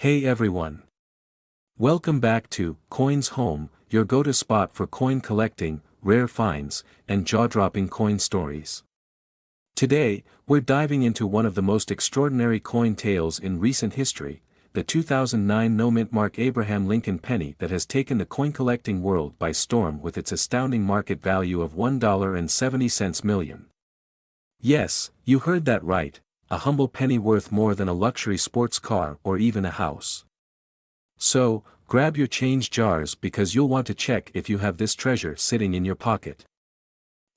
Hey everyone. Welcome back to Coins Home, your go-to spot for coin collecting, rare finds, and jaw-dropping coin stories. Today, we're diving into one of the most extraordinary coin tales in recent history, the 2009 no-mint mark Abraham Lincoln penny that has taken the coin collecting world by storm with its astounding market value of $1.70 million. Yes, you heard that right, a humble penny worth more than a luxury sports car or even a house. So, grab your change jars because you'll want to check if you have this treasure sitting in your pocket.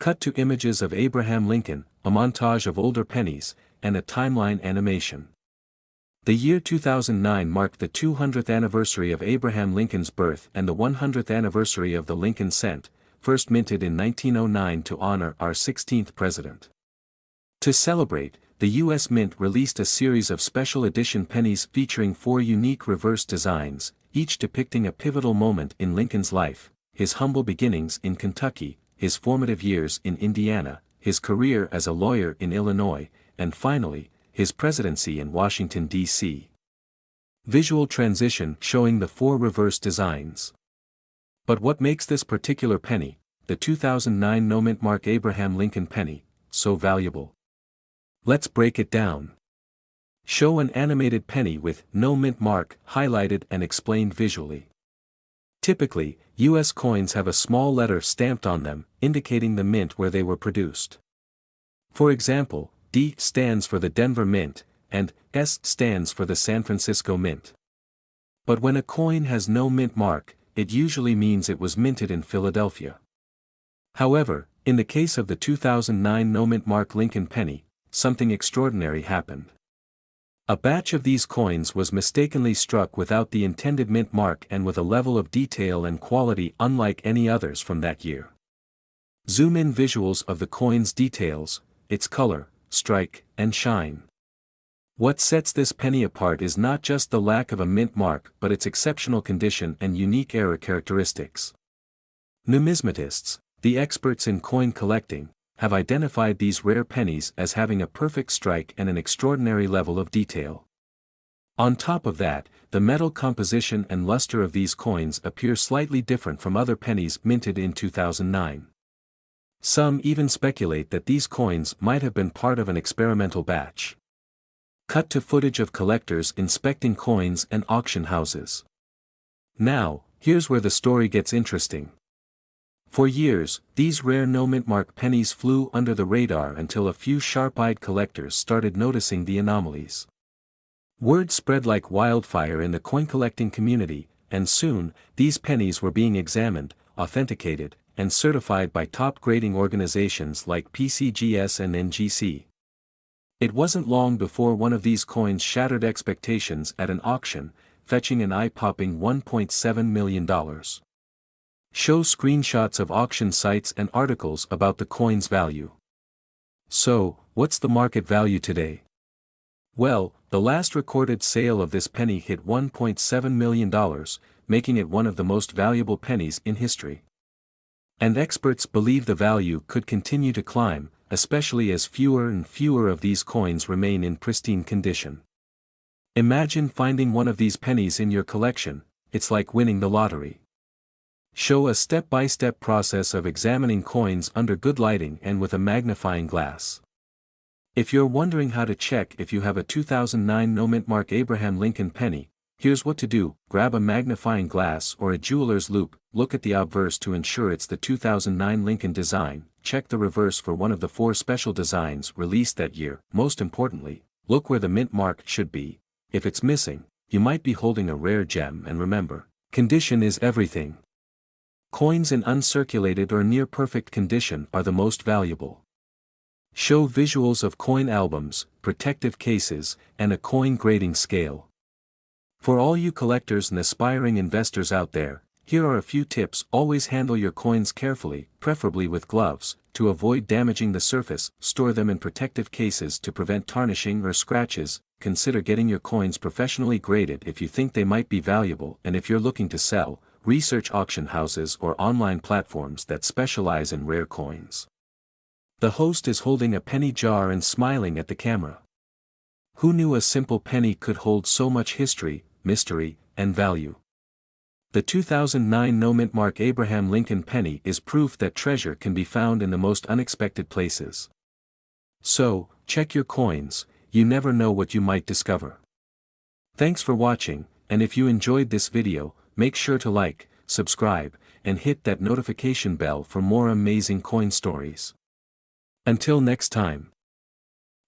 Cut to images of Abraham Lincoln, a montage of older pennies, and a timeline animation. The year 2009 marked the 200th anniversary of Abraham Lincoln's birth and the 100th anniversary of the Lincoln cent, first minted in 1909 to honor our 16th president. To celebrate, the U.S. Mint released a series of special edition pennies featuring 4 unique reverse designs, each depicting a pivotal moment in Lincoln's life: his humble beginnings in Kentucky, his formative years in Indiana, his career as a lawyer in Illinois, and finally, his presidency in Washington, D.C. Visual transition showing the 4 reverse designs. But what makes this particular penny, the 2009 no-mint mark Abraham Lincoln penny, so valuable? Let's break it down. Show an animated penny with no mint mark highlighted and explained visually. Typically, U.S. coins have a small letter stamped on them, indicating the mint where they were produced. For example, D stands for the Denver Mint, and S stands for the San Francisco Mint. But when a coin has no mint mark, it usually means it was minted in Philadelphia. However, in the case of the 2009 no mint mark Lincoln penny, something extraordinary happened. A batch of these coins was mistakenly struck without the intended mint mark and with a level of detail and quality unlike any others from that year. Zoom in visuals of the coin's details, its color, strike, and shine. What sets this penny apart is not just the lack of a mint mark but its exceptional condition and unique era characteristics. Numismatists, the experts in coin collecting, have identified these rare pennies as having a perfect strike and an extraordinary level of detail. On top of that, the metal composition and luster of these coins appear slightly different from other pennies minted in 2009. Some even speculate that these coins might have been part of an experimental batch. Cut to footage of collectors inspecting coins and auction houses. Now, here's where the story gets interesting. For years, these rare no-mint mark pennies flew under the radar until a few sharp-eyed collectors started noticing the anomalies. Word spread like wildfire in the coin-collecting community, and soon, these pennies were being examined, authenticated, and certified by top grading organizations like PCGS and NGC. It wasn't long before one of these coins shattered expectations at an auction, fetching an eye-popping $1.7 million. Show screenshots of auction sites and articles about the coin's value. So, what's the market value today? Well, the last recorded sale of this penny hit $1.7 million, making it one of the most valuable pennies in history. And experts believe the value could continue to climb, especially as fewer and fewer of these coins remain in pristine condition. Imagine finding one of these pennies in your collection. It's like winning the lottery. Show a step-by-step process of examining coins under good lighting and with a magnifying glass. If you're wondering how to check if you have a 2009 no-mint mark Abraham Lincoln penny, here's what to do: grab a magnifying glass or a jeweler's loupe, look at the obverse to ensure it's the 2009 Lincoln design, check the reverse for one of the 4 special designs released that year. Most importantly, look where the mint mark should be. If it's missing, you might be holding a rare gem, and remember, condition is everything. Coins in uncirculated or near-perfect condition are the most valuable. Show visuals of coin albums, protective cases, and a coin grading scale. For all you collectors and aspiring investors out there, here are a few tips. Always handle your coins carefully, preferably with gloves, to avoid damaging the surface. Store them in protective cases to prevent tarnishing or scratches. Consider getting your coins professionally graded if you think they might be valuable, and if you're looking to sell, research auction houses or online platforms that specialize in rare coins. The host is holding a penny jar and smiling at the camera. Who knew a simple penny could hold so much history, mystery, and value. The 2009 no-mint mark Abraham Lincoln penny is proof that treasure can be found in the most unexpected places. So, check your coins, you never know what you might discover. Thanks for watching, and if you enjoyed this video, make sure to like, subscribe, and hit that notification bell for more amazing coin stories. Until next time.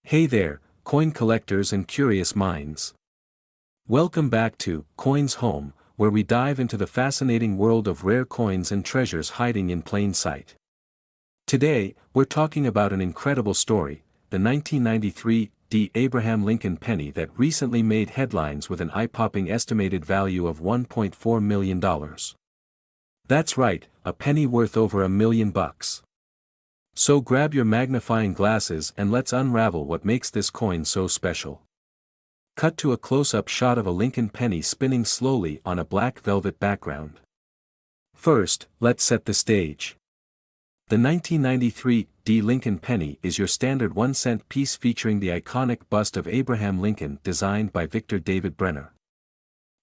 Hey there, coin collectors and curious minds. Welcome back to Coins Home, where we dive into the fascinating world of rare coins and treasures hiding in plain sight. Today, we're talking about an incredible story, the 1993 Abraham Lincoln penny that recently made headlines with an eye-popping estimated value of $1.4 million. That's right, a penny worth over $1 million. So grab your magnifying glasses and let's unravel what makes this coin so special. Cut to a close-up shot of a Lincoln penny spinning slowly on a black velvet background. First, let's set the stage. The 1993 Lincoln penny is your standard 1-cent piece featuring the iconic bust of Abraham Lincoln designed by Victor David Brenner.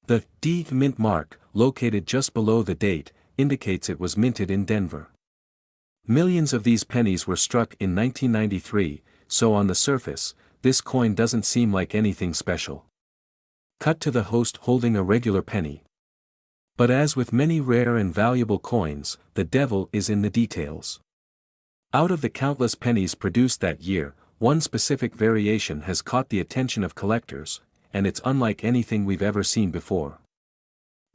The D mint mark, located just below the date, indicates it was minted in Denver. Millions of these pennies were struck in 1993, so on the surface, this coin doesn't seem like anything special. Cut to the host holding a regular penny. But as with many rare and valuable coins, the devil is in the details. Out of the countless pennies produced that year, one specific variation has caught the attention of collectors, and it's unlike anything we've ever seen before.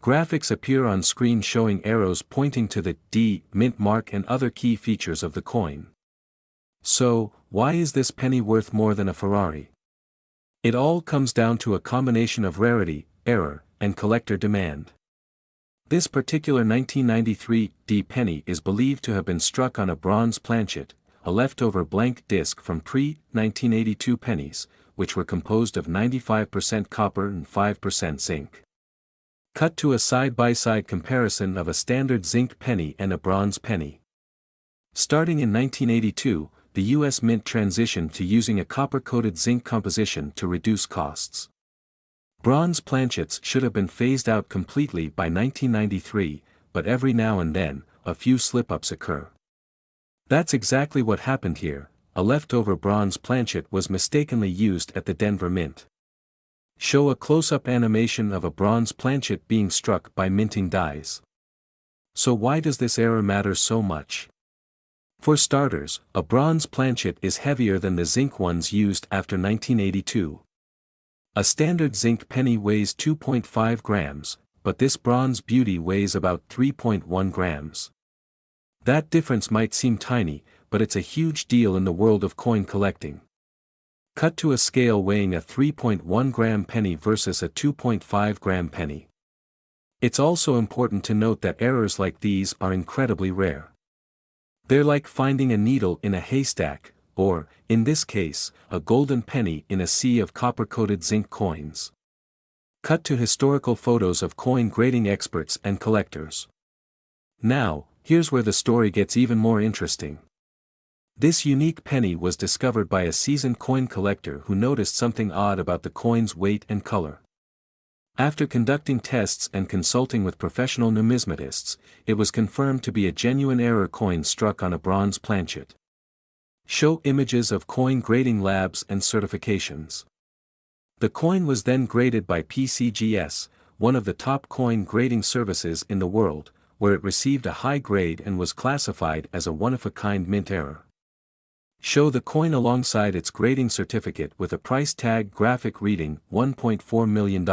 Graphics appear on screen showing arrows pointing to the D mint mark and other key features of the coin. So, why is this penny worth more than a Ferrari? It all comes down to a combination of rarity, error, and collector demand. This particular 1993 penny is believed to have been struck on a bronze planchet, a leftover blank disc from pre-1982 pennies, which were composed of 95% copper and 5% zinc. Cut to a side-by-side comparison of a standard zinc penny and a bronze penny. Starting in 1982, the U.S. Mint transitioned to using a copper-coated zinc composition to reduce costs. Bronze planchets should have been phased out completely by 1993, but every now and then, a few slip-ups occur. That's exactly what happened here. A leftover bronze planchet was mistakenly used at the Denver Mint. Show a close-up animation of a bronze planchet being struck by minting dies. So why does this error matter so much? For starters, a bronze planchet is heavier than the zinc ones used after 1982. A standard zinc penny weighs 2.5 grams, but this bronze beauty weighs about 3.1 grams. That difference might seem tiny, but it's a huge deal in the world of coin collecting. Cut to a scale weighing a 3.1 gram penny versus a 2.5 gram penny. It's also important to note that errors like these are incredibly rare. They're like finding a needle in a haystack, or, in this case, a golden penny in a sea of copper-coated zinc coins. Cut to historical photos of coin grading experts and collectors. Now, here's where the story gets even more interesting. This unique penny was discovered by a seasoned coin collector who noticed something odd about the coin's weight and color. After conducting tests and consulting with professional numismatists, it was confirmed to be a genuine error coin struck on a bronze planchet. Show images of coin grading labs and certifications. The coin was then graded by PCGS, one of the top coin grading services in the world, where it received a high grade and was classified as a one-of-a-kind mint error. Show the coin alongside its grading certificate with a price tag graphic reading $1.4 million.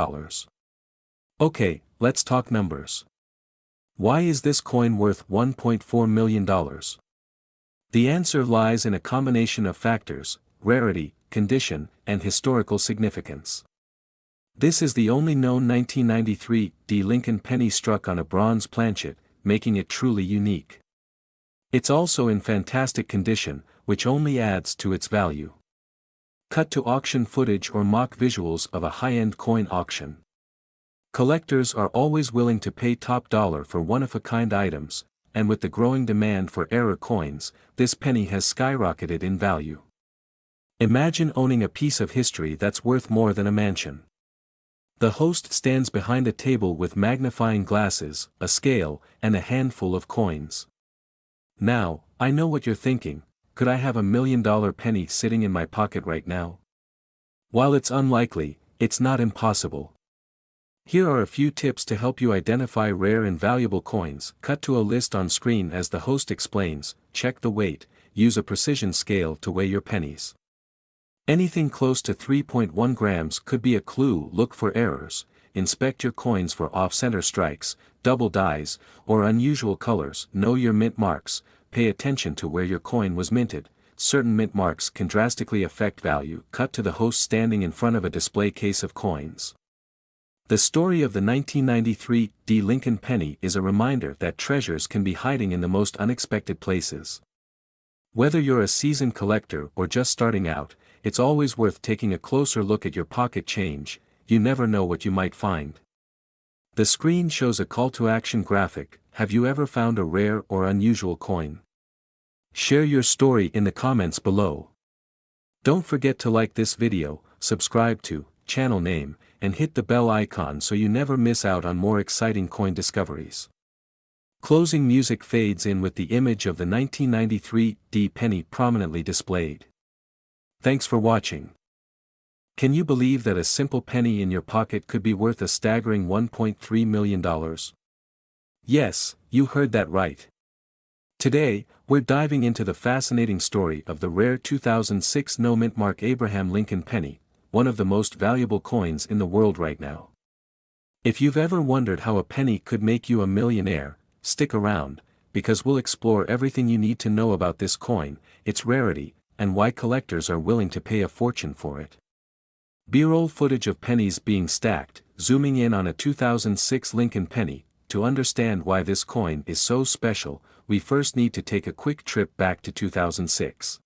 Okay, let's talk numbers. Why is this coin worth $1.4 million? The answer lies in a combination of factors: rarity, condition, and historical significance. This is the only known 1993 Lincoln penny struck on a bronze planchet, making it truly unique. It's also in fantastic condition, which only adds to its value. Cut to auction footage or mock visuals of a high-end coin auction. Collectors are always willing to pay top dollar for one-of-a-kind items, and with the growing demand for error coins, this penny has skyrocketed in value. Imagine owning a piece of history that's worth more than a mansion. The host stands behind a table with magnifying glasses, a scale, and a handful of coins. Now, I know what you're thinking: could I have $1 million penny sitting in my pocket right now? While it's unlikely, it's not impossible. Here are a few tips to help you identify rare and valuable coins. Cut to a list on screen as the host explains. Check the weight, use a precision scale to weigh your pennies. Anything close to 3.1 grams could be a clue. Look for errors. Inspect your coins for off-center strikes, double dies, or unusual colors. Know your mint marks. Pay attention to where your coin was minted. Certain mint marks can drastically affect value. Cut to the host standing in front of a display case of coins. The story of the 1993 D. Lincoln penny is a reminder that treasures can be hiding in the most unexpected places. Whether you're a seasoned collector or just starting out, it's always worth taking a closer look at your pocket change. You never know what you might find. The screen shows a call-to-action graphic. Have you ever found a rare or unusual coin? Share your story in the comments below. Don't forget to like this video, subscribe to channel name, and hit the bell icon so you never miss out on more exciting coin discoveries. Closing music fades in with the image of the 1993 D penny prominently displayed. Thanks for watching. Can you believe that a simple penny in your pocket could be worth a staggering $1.3 million? Yes, you heard that right. Today, we're diving into the fascinating story of the rare 2006 no-mint mark Abraham Lincoln penny, one of the most valuable coins in the world right now. If you've ever wondered how a penny could make you a millionaire, stick around, because we'll explore everything you need to know about this coin, its rarity, and why collectors are willing to pay a fortune for it. B-roll footage of pennies being stacked, zooming in on a 2006 Lincoln penny. To understand why this coin is so special, we first need to take a quick trip back to 2006.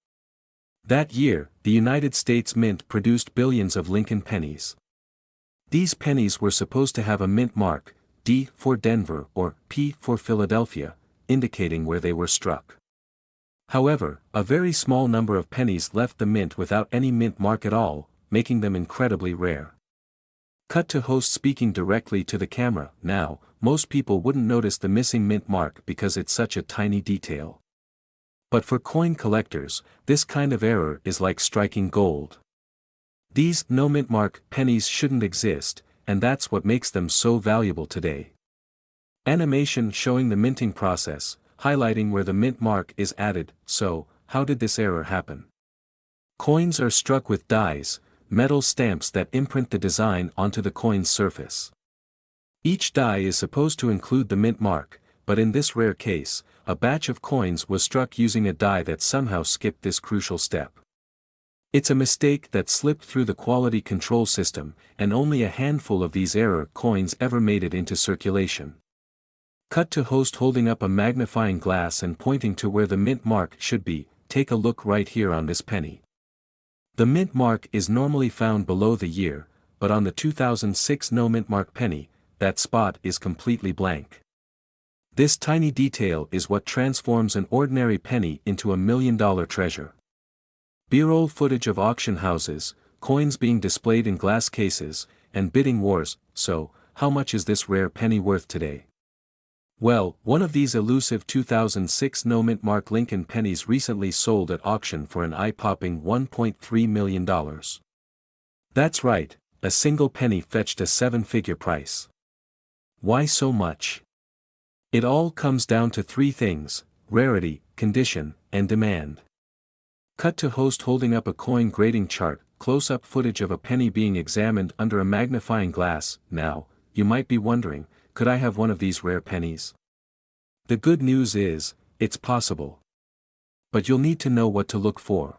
That year, the United States Mint produced billions of Lincoln pennies. These pennies were supposed to have a mint mark, D for Denver or P for Philadelphia, indicating where they were struck. However, a very small number of pennies left the mint without any mint mark at all, making them incredibly rare. Cut to host speaking directly to the camera. Now, most people wouldn't notice the missing mint mark because it's such a tiny detail. But for coin collectors, this kind of error is like striking gold. These no mint mark pennies shouldn't exist, and that's what makes them so valuable today. Animation showing the minting process, highlighting where the mint mark is added. So, how did this error happen? Coins are struck with dies, metal stamps that imprint the design onto the coin's surface. Each die is supposed to include the mint mark, but in this rare case, a batch of coins was struck using a die that somehow skipped this crucial step. It's a mistake that slipped through the quality control system, and only a handful of these error coins ever made it into circulation. Cut to host holding up a magnifying glass and pointing to where the mint mark should be. Take a look right here on this penny. The mint mark is normally found below the year, but on the 2006 no mint mark penny, that spot is completely blank. This tiny detail is what transforms an ordinary penny into $1 million treasure. B-roll footage of auction houses, coins being displayed in glass cases, and bidding wars. So, how much is this rare penny worth today? Well, one of these elusive 2006 no mint mark Lincoln pennies recently sold at auction for an eye-popping $1.3 million. That's right, a single penny fetched a seven-figure price. Why so much? It all comes down to three things: rarity, condition, and demand. Cut to host holding up a coin grading chart, close-up footage of a penny being examined under a magnifying glass. Now, you might be wondering, could I have one of these rare pennies? The good news is, it's possible. But you'll need to know what to look for.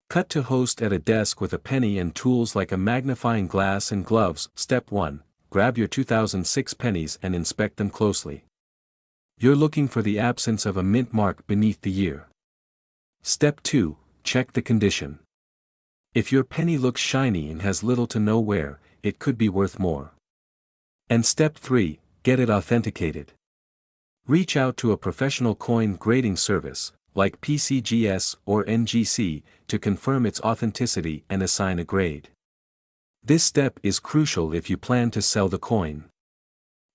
Cut to host at a desk with a penny and tools like a magnifying glass and gloves. Step 1. Grab your 2006 pennies and inspect them closely. You're looking for the absence of a mint mark beneath the year. Step 2. Check the condition. If your penny looks shiny and has little to no wear, it could be worth more. And step 3. Get it authenticated. Reach out to a professional coin grading service, like PCGS or NGC, to confirm its authenticity and assign a grade. This step is crucial if you plan to sell the coin.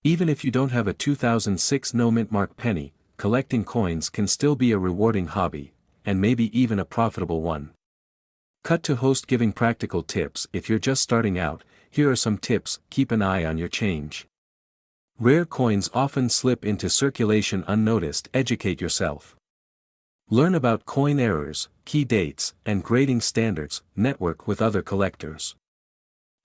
Even if you don't have a 2006 no-mint mark penny, collecting coins can still be a rewarding hobby, and maybe even a profitable one. Cut to host giving practical tips. If you're just starting out, here are some tips. Keep an eye on your change. Rare coins often slip into circulation unnoticed. Educate yourself. Learn about coin errors, key dates, and grading standards. Network with other collectors.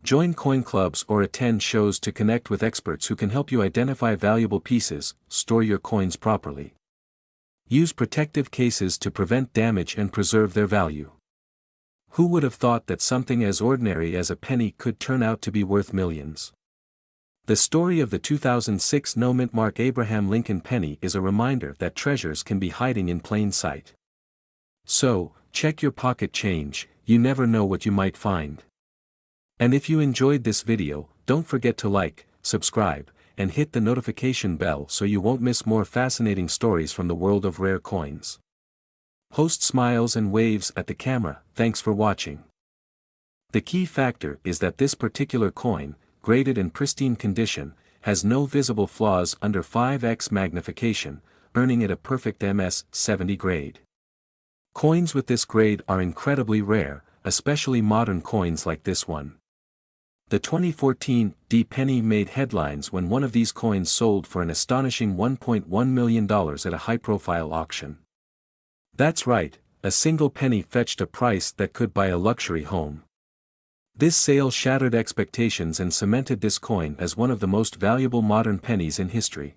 Join coin clubs or attend shows to connect with experts who can help you identify valuable pieces. Store your coins properly. Use protective cases to prevent damage and preserve their value. Who would have thought that something as ordinary as a penny could turn out to be worth millions? The story of the 2006 no-mint mark Abraham Lincoln penny is a reminder that treasures can be hiding in plain sight. So, check your pocket change, you never know what you might find. And if you enjoyed this video, don't forget to like, subscribe, and hit the notification bell so you won't miss more fascinating stories from the world of rare coins. Host smiles and waves at the camera. Thanks for watching. The key factor is that this particular coin, graded in pristine condition, has no visible flaws under 5x magnification, earning it a perfect MS-70 grade. Coins with this grade are incredibly rare, especially modern coins like this one. The 2014 D penny made headlines when one of these coins sold for an astonishing $1.1 million at a high-profile auction. That's right, a single penny fetched a price that could buy a luxury home. This sale shattered expectations and cemented this coin as one of the most valuable modern pennies in history.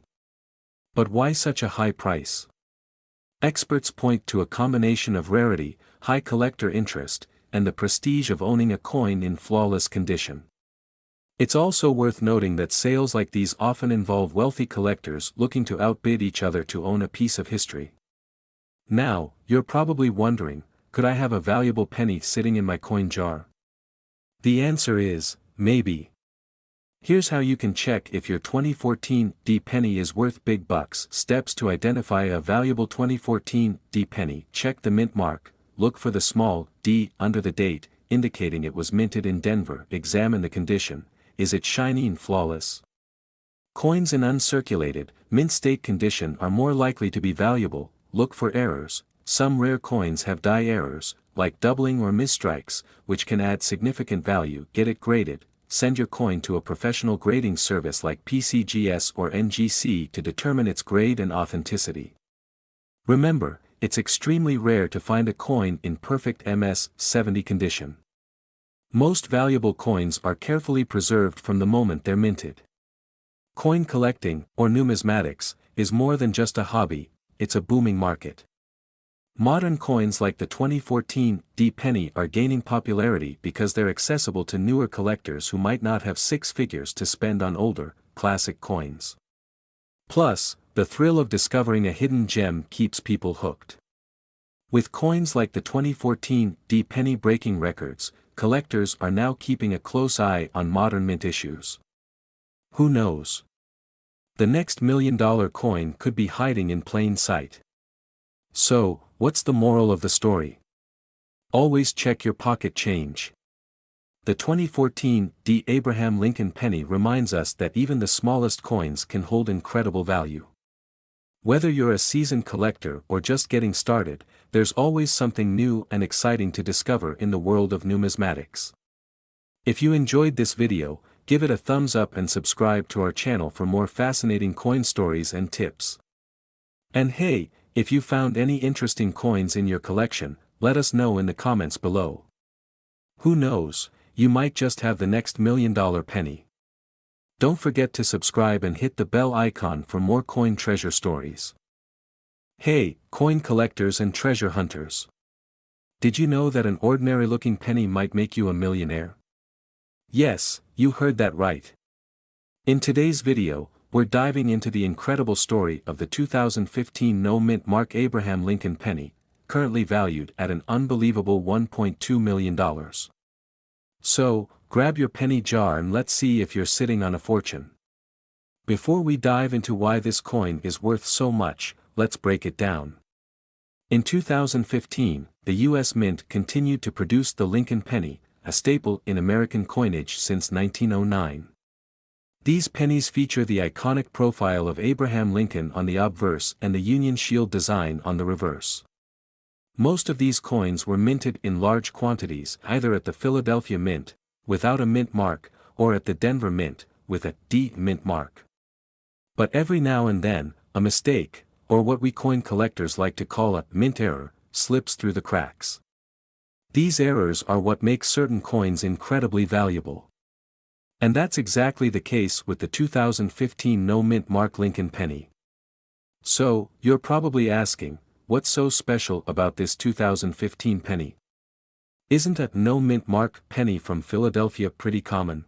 But why such a high price? Experts point to a combination of rarity, high collector interest, and the prestige of owning a coin in flawless condition. It's also worth noting that sales like these often involve wealthy collectors looking to outbid each other to own a piece of history. Now, you're probably wondering, could I have a valuable penny sitting in my coin jar? The answer is, maybe. Here's how you can check if your 2014 D penny is worth big bucks. Steps to identify a valuable 2014 D penny. Check the mint mark, look for the small d under the date, indicating it was minted in Denver. Examine the condition, is it shiny and flawless? Coins in uncirculated, mint state condition are more likely to be valuable. Look for errors. Some rare coins have die errors, like doubling or misstrikes, which can add significant value. Get it graded. Send your coin to a professional grading service like PCGS or NGC to determine its grade and authenticity. Remember, it's extremely rare to find a coin in perfect MS-70 condition. Most valuable coins are carefully preserved from the moment they're minted. Coin collecting, or numismatics, is more than just a hobby, it's a booming market. Modern coins like the 2014 D penny are gaining popularity because they're accessible to newer collectors who might not have six figures to spend on older, classic coins. Plus, the thrill of discovering a hidden gem keeps people hooked. With coins like the 2014 D penny breaking records, collectors are now keeping a close eye on modern mint issues. Who knows? The next $1 million coin could be hiding in plain sight. So, what's the moral of the story? Always check your pocket change. The 2014 D Abraham Lincoln penny reminds us that even the smallest coins can hold incredible value. Whether you're a seasoned collector or just getting started, there's always something new and exciting to discover in the world of numismatics. If you enjoyed this video, give it a thumbs up and subscribe to our channel for more fascinating coin stories and tips. And hey, if you found any interesting coins in your collection, let us know in the comments below. Who knows, you might just have the next $1 million penny. Don't forget to subscribe and hit the bell icon for more coin treasure stories. Hey, coin collectors and treasure hunters! Did you know that an ordinary-looking penny might make you a millionaire? Yes, you heard that right. In today's video, we're diving into the incredible story of the 2015 no-mint mark Abraham Lincoln penny, currently valued at an unbelievable $1.2 million. So, grab your penny jar and let's see if you're sitting on a fortune. Before we dive into why this coin is worth so much, let's break it down. In 2015, the U.S. Mint continued to produce the Lincoln penny, a staple in American coinage since 1909. These pennies feature the iconic profile of Abraham Lincoln on the obverse and the Union Shield design on the reverse. Most of these coins were minted in large quantities either at the Philadelphia Mint, without a mint mark, or at the Denver Mint, with a D mint mark. But every now and then, a mistake, or what we coin collectors like to call a mint error, slips through the cracks. These errors are what make certain coins incredibly valuable. And that's exactly the case with the 2015 no mint mark Lincoln penny. So, you're probably asking, what's so special about this 2015 penny? Isn't a no mint mark penny from Philadelphia pretty common?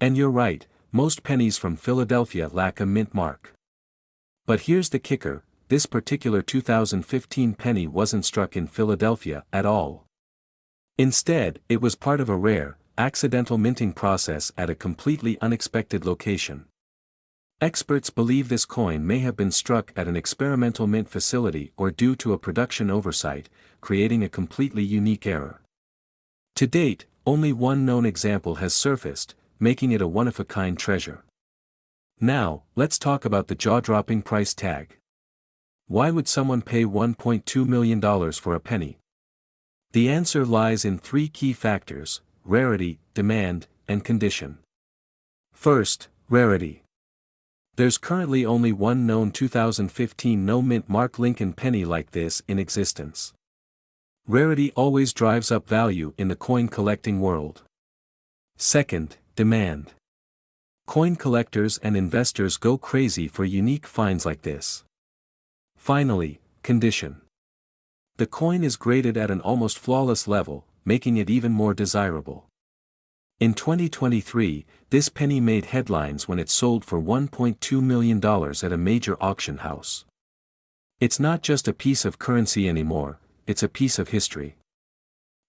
And you're right, most pennies from Philadelphia lack a mint mark. But here's the kicker, this particular 2015 penny wasn't struck in Philadelphia at all. Instead, it was part of a rare, accidental minting process at a completely unexpected location. Experts believe this coin may have been struck at an experimental mint facility or due to a production oversight, creating a completely unique error. To date, only one known example has surfaced, making it a one-of-a-kind treasure. Now, let's talk about the jaw-dropping price tag. Why would someone pay $1.2 million for a penny? The answer lies in three key factors: rarity, demand, and condition. First, rarity. There's currently only one known 2015 no mint mark Lincoln penny like this in existence. Rarity always drives up value in the coin collecting world. Second, demand. Coin collectors and investors go crazy for unique finds like this. Finally, condition. The coin is graded at an almost flawless level, making it even more desirable. In 2023, this penny made headlines when it sold for $1.2 million at a major auction house. It's not just a piece of currency anymore, it's a piece of history.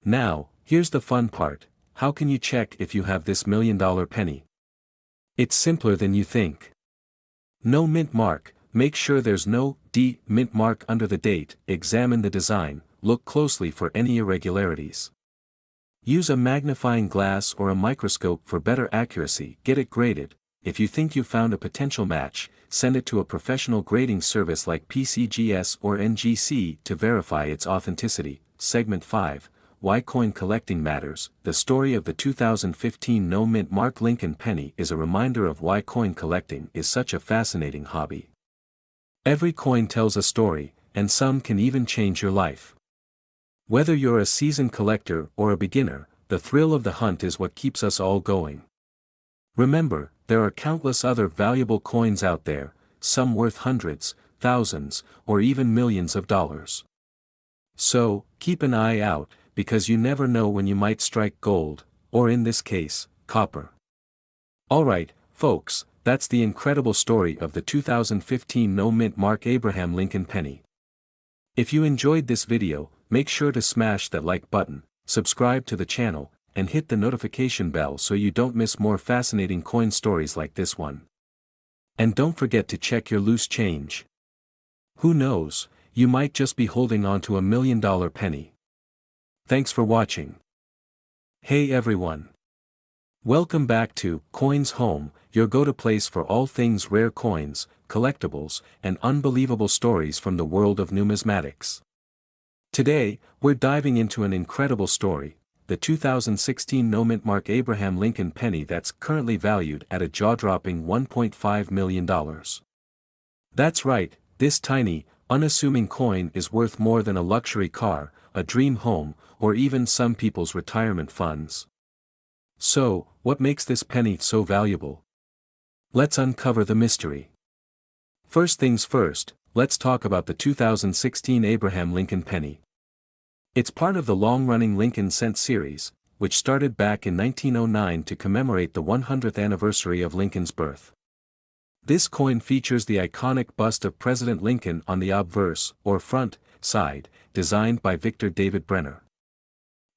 Now, here's the fun part: how can you check if you have this $1 million penny? It's simpler than you think. No mint mark, make sure there's no D mint mark under the date, examine the design, look closely for any irregularities. Use a magnifying glass or a microscope for better accuracy, get it graded. If you think you found a potential match, send it to a professional grading service like PCGS or NGC to verify its authenticity. Segment 5, Why Coin Collecting Matters. The story of the 2015 no mint mark Lincoln penny is a reminder of why coin collecting is such a fascinating hobby. Every coin tells a story, and some can even change your life. Whether you're a seasoned collector or a beginner, the thrill of the hunt is what keeps us all going. Remember, there are countless other valuable coins out there, some worth hundreds, thousands, or even millions of dollars. So, keep an eye out, because you never know when you might strike gold, or in this case, copper. Alright, folks, that's the incredible story of the 2015 no mint mark Abraham Lincoln penny. If you enjoyed this video, make sure to smash that like button, subscribe to the channel, and hit the notification bell so you don't miss more fascinating coin stories like this one. And don't forget to check your loose change. Who knows, you might just be holding on to $1 million penny. Thanks for watching. Hey everyone. Welcome back to Coins Home, your go-to place for all things rare coins, collectibles, and unbelievable stories from the world of numismatics. Today, we're diving into an incredible story, the 2016 no mint mark Abraham Lincoln penny that's currently valued at a jaw-dropping $1.5 million. That's right, this tiny, unassuming coin is worth more than a luxury car, a dream home, or even some people's retirement funds. So, what makes this penny so valuable? Let's uncover the mystery. First things first, let's talk about the 2016 Abraham Lincoln penny. It's part of the long-running Lincoln Cent series, which started back in 1909 to commemorate the 100th anniversary of Lincoln's birth. This coin features the iconic bust of President Lincoln on the obverse, or front, side, designed by Victor David Brenner.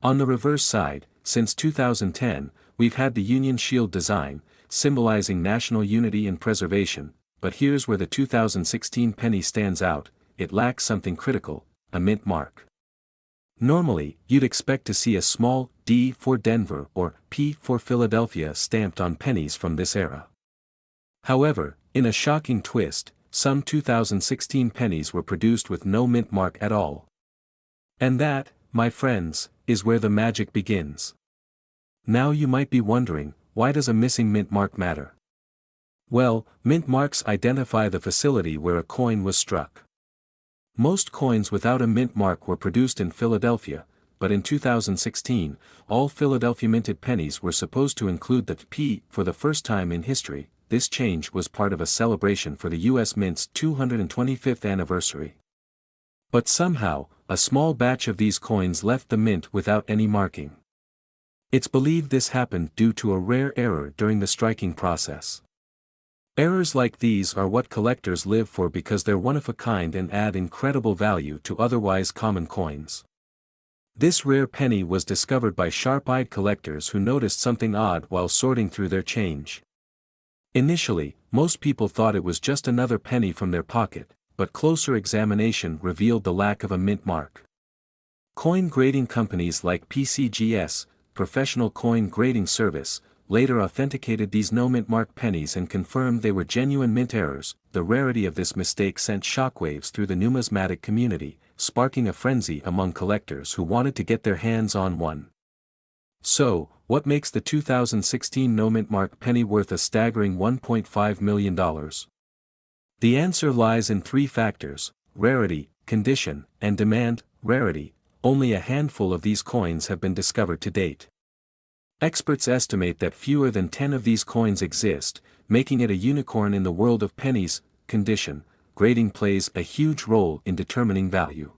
On the reverse side, since 2010, we've had the Union Shield design, symbolizing national unity and preservation, but here's where the 2016 penny stands out: it lacks something critical, a mint mark. Normally, you'd expect to see a small D for Denver or P for Philadelphia stamped on pennies from this era. However, in a shocking twist, some 2016 pennies were produced with no mint mark at all. And that, my friends, is where the magic begins. Now you might be wondering, why does a missing mint mark matter? Well, mint marks identify the facility where a coin was struck. Most coins without a mint mark were produced in Philadelphia, but in 2016, all Philadelphia minted pennies were supposed to include the P for the first time in history. This change was part of a celebration for the U.S. Mint's 225th anniversary. But somehow, a small batch of these coins left the mint without any marking. It's believed this happened due to a rare error during the striking process. Errors like these are what collectors live for because they're one of a kind and add incredible value to otherwise common coins. This rare penny was discovered by sharp-eyed collectors who noticed something odd while sorting through their change. Initially, most people thought it was just another penny from their pocket, but closer examination revealed the lack of a mint mark. Coin grading companies like PCGS, Professional Coin Grading Service, later authenticated these no-mint mark pennies and confirmed they were genuine mint errors. The rarity of this mistake sent shockwaves through the numismatic community, sparking a frenzy among collectors who wanted to get their hands on one. So, what makes the 2016 no-mint mark penny worth a staggering $1.5 million? The answer lies in three factors: rarity, condition, and demand. Rarity: only a handful of these coins have been discovered to date. Experts estimate that fewer than 10 of these coins exist, making it a unicorn in the world of pennies. Condition: grading plays a huge role in determining value.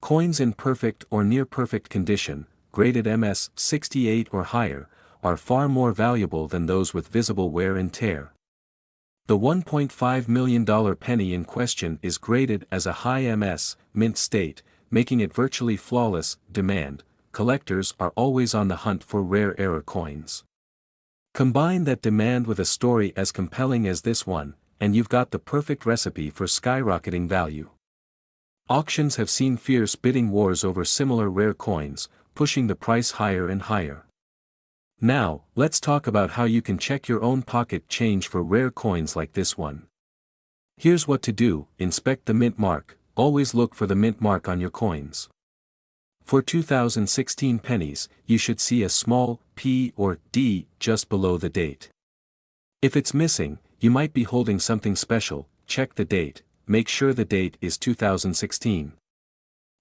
Coins in perfect or near-perfect condition, graded MS 68 or higher, are far more valuable than those with visible wear and tear. The $1.5 million penny in question is graded as a high MS, mint state, making it virtually flawless. Demand: collectors are always on the hunt for rare error coins. Combine that demand with a story as compelling as this one, and you've got the perfect recipe for skyrocketing value. Auctions have seen fierce bidding wars over similar rare coins, pushing the price higher and higher. Now, let's talk about how you can check your own pocket change for rare coins like this one. Here's what to do: inspect the mint mark. Always look for the mint mark on your coins. For 2016 pennies, you should see a small P or D just below the date. If it's missing, you might be holding something special. Check the date, make sure the date is 2016.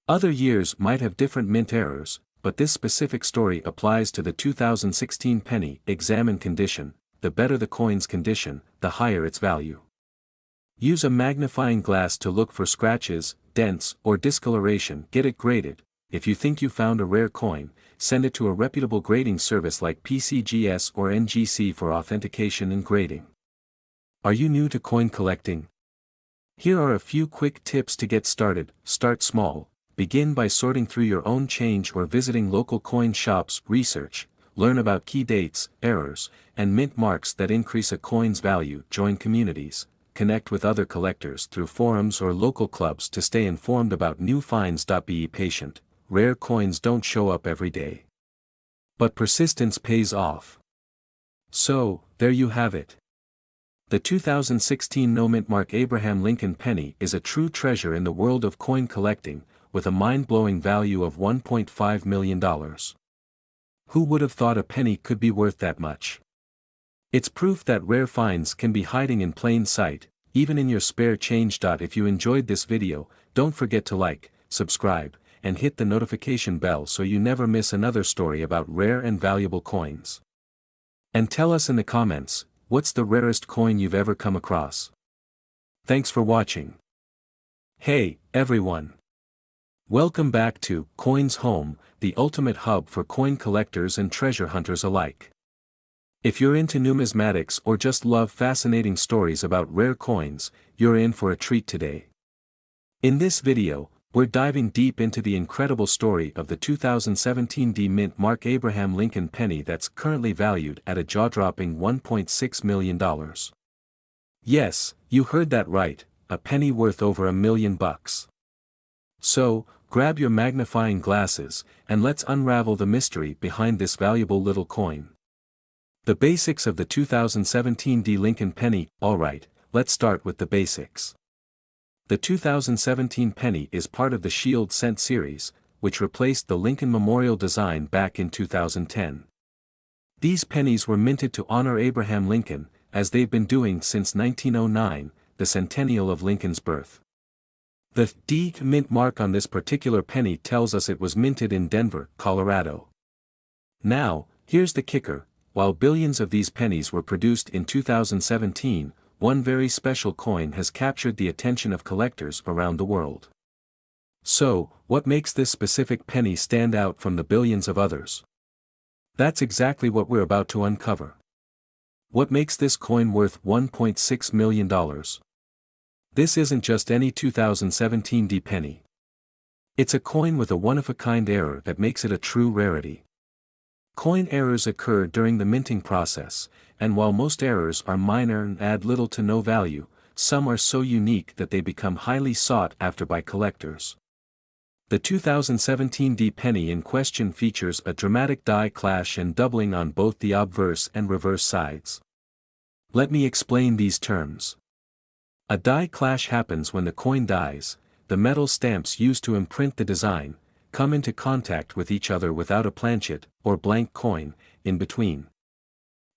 Other years might have different mint errors, but this specific story applies to the 2016 penny. Examine condition: the better the coin's condition, the higher its value. Use a magnifying glass to look for scratches, dents, or discoloration. Get it graded. If you think you found a rare coin, send it to a reputable grading service like PCGS or NGC for authentication and grading. Are you new to coin collecting? Here are a few quick tips to get started. Start small. Begin by sorting through your own change or visiting local coin shops. Research, learn about key dates, errors, and mint marks that increase a coin's value. Join communities. Connect with other collectors through forums or local clubs to stay informed about new finds. Be patient. Rare coins don't show up every day. But persistence pays off. So, there you have it. The 2016 no-mint mark Abraham Lincoln penny is a true treasure in the world of coin collecting, with a mind-blowing value of $1.5 million. Who would have thought a penny could be worth that much? It's proof that rare finds can be hiding in plain sight, even in your spare change. If you enjoyed this video, don't forget to like, subscribe, and hit the notification bell so you never miss another story about rare and valuable coins. And tell us in the comments, what's the rarest coin you've ever come across? Thanks for watching. Hey, everyone! Welcome back to Coins Home, the ultimate hub for coin collectors and treasure hunters alike. If you're into numismatics or just love fascinating stories about rare coins, you're in for a treat today. In this video, we're diving deep into the incredible story of the 2017 D-Mint mark Abraham Lincoln penny that's currently valued at a jaw-dropping $1.6 million. Yes, you heard that right, a penny worth over $1 million. So, grab your magnifying glasses, and let's unravel the mystery behind this valuable little coin. The basics of the 2017 D Lincoln penny. Alright, let's start with the basics. The 2017 penny is part of the Shield cent series, which replaced the Lincoln Memorial design back in 2010. These pennies were minted to honor Abraham Lincoln, as they've been doing since 1909, the centennial of Lincoln's birth. The D mint mark on this particular penny tells us it was minted in Denver, Colorado. Now, here's the kicker: while billions of these pennies were produced in 2017, one very special coin has captured the attention of collectors around the world. So, what makes this specific penny stand out from the billions of others? That's exactly what we're about to uncover. What makes this coin worth $1.6 million? This isn't just any 2017 D penny. It's a coin with a one-of-a-kind error that makes it a true rarity. Coin errors occur during the minting process, and while most errors are minor and add little to no value, some are so unique that they become highly sought after by collectors. The 2017 D penny in question features a dramatic die clash and doubling on both the obverse and reverse sides. Let me explain these terms. A die clash happens when the coin dies, the metal stamps used to imprint the design, come into contact with each other without a planchet, or blank coin, in between.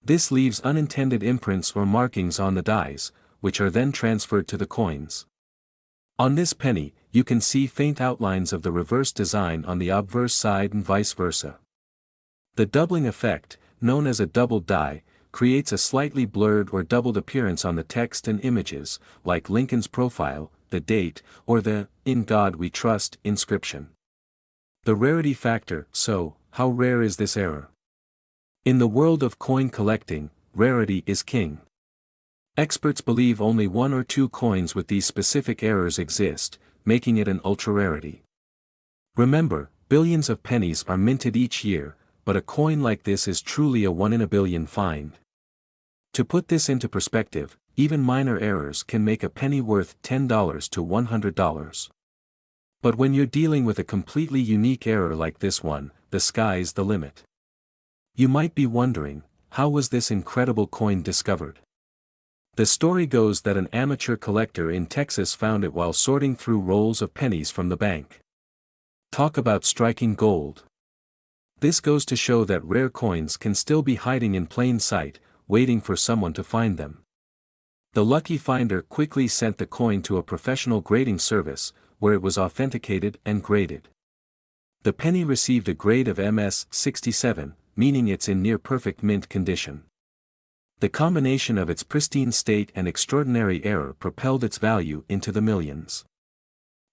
This leaves unintended imprints or markings on the dies, which are then transferred to the coins. On this penny, you can see faint outlines of the reverse design on the obverse side and vice versa. The doubling effect, known as a doubled die, creates a slightly blurred or doubled appearance on the text and images, like Lincoln's profile, the date, or the "In God We Trust" inscription. The rarity factor. So, how rare is this error? In the world of coin collecting, rarity is king. Experts believe only one or two coins with these specific errors exist, making it an ultra-rarity. Remember, billions of pennies are minted each year, but a coin like this is truly a one-in-a-billion find. To put this into perspective, even minor errors can make a penny worth $10 to $100. But when you're dealing with a completely unique error like this one, the sky's the limit. You might be wondering, how was this incredible coin discovered? The story goes that an amateur collector in Texas found it while sorting through rolls of pennies from the bank. Talk about striking gold. This goes to show that rare coins can still be hiding in plain sight, waiting for someone to find them. The lucky finder quickly sent the coin to a professional grading service, where it was authenticated and graded. The penny received a grade of MS 67, meaning it's in near-perfect mint condition. The combination of its pristine state and extraordinary error propelled its value into the millions.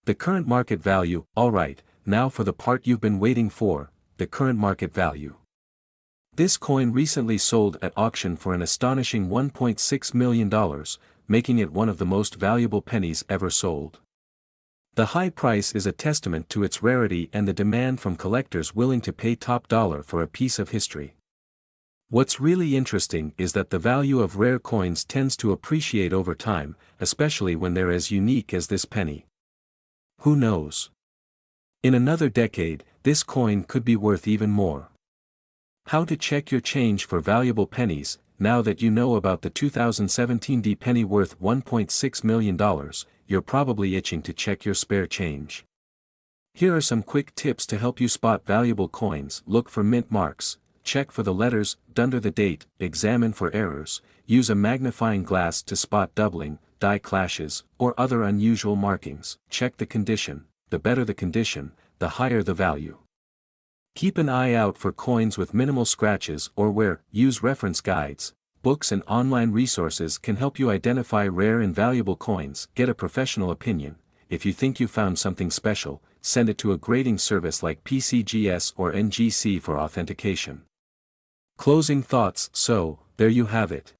The current market value. Alright, now for the part you've been waiting for, the current market value. This coin recently sold at auction for an astonishing $1.6 million, making it one of the most valuable pennies ever sold. The high price is a testament to its rarity and the demand from collectors willing to pay top dollar for a piece of history. What's really interesting is that the value of rare coins tends to appreciate over time, especially when they're as unique as this penny. Who knows? In another decade, this coin could be worth even more. How to check your change for valuable pennies. Now that you know about the 2017 D penny worth $1.6 million, you're probably itching to check your spare change. Here are some quick tips to help you spot valuable coins. Look for mint marks, check for the letters under the date, examine for errors, use a magnifying glass to spot doubling, die clashes, or other unusual markings. Check the condition. The better the condition, the higher the value. Keep an eye out for coins with minimal scratches or wear. Use reference guides. Books and online resources can help you identify rare and valuable coins. Get a professional opinion. If you think you found something special, send it to a grading service like PCGS or NGC for authentication. Closing thoughts. So, there you have it.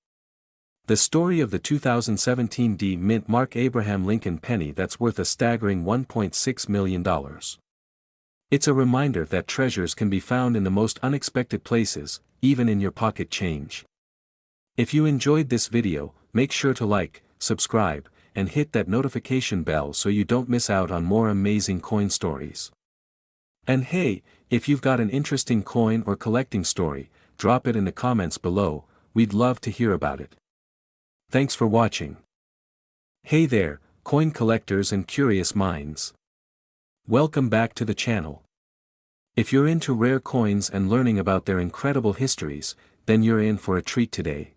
The story of the 2017 D mint mark Abraham Lincoln penny that's worth a staggering $1.6 million. It's a reminder that treasures can be found in the most unexpected places, even in your pocket change. If you enjoyed this video, make sure to like, subscribe, and hit that notification bell so you don't miss out on more amazing coin stories. And hey, if you've got an interesting coin or collecting story, drop it in the comments below, we'd love to hear about it. Thanks for watching. Hey there, coin collectors and curious minds. Welcome back to the channel. If you're into rare coins and learning about their incredible histories, then you're in for a treat today.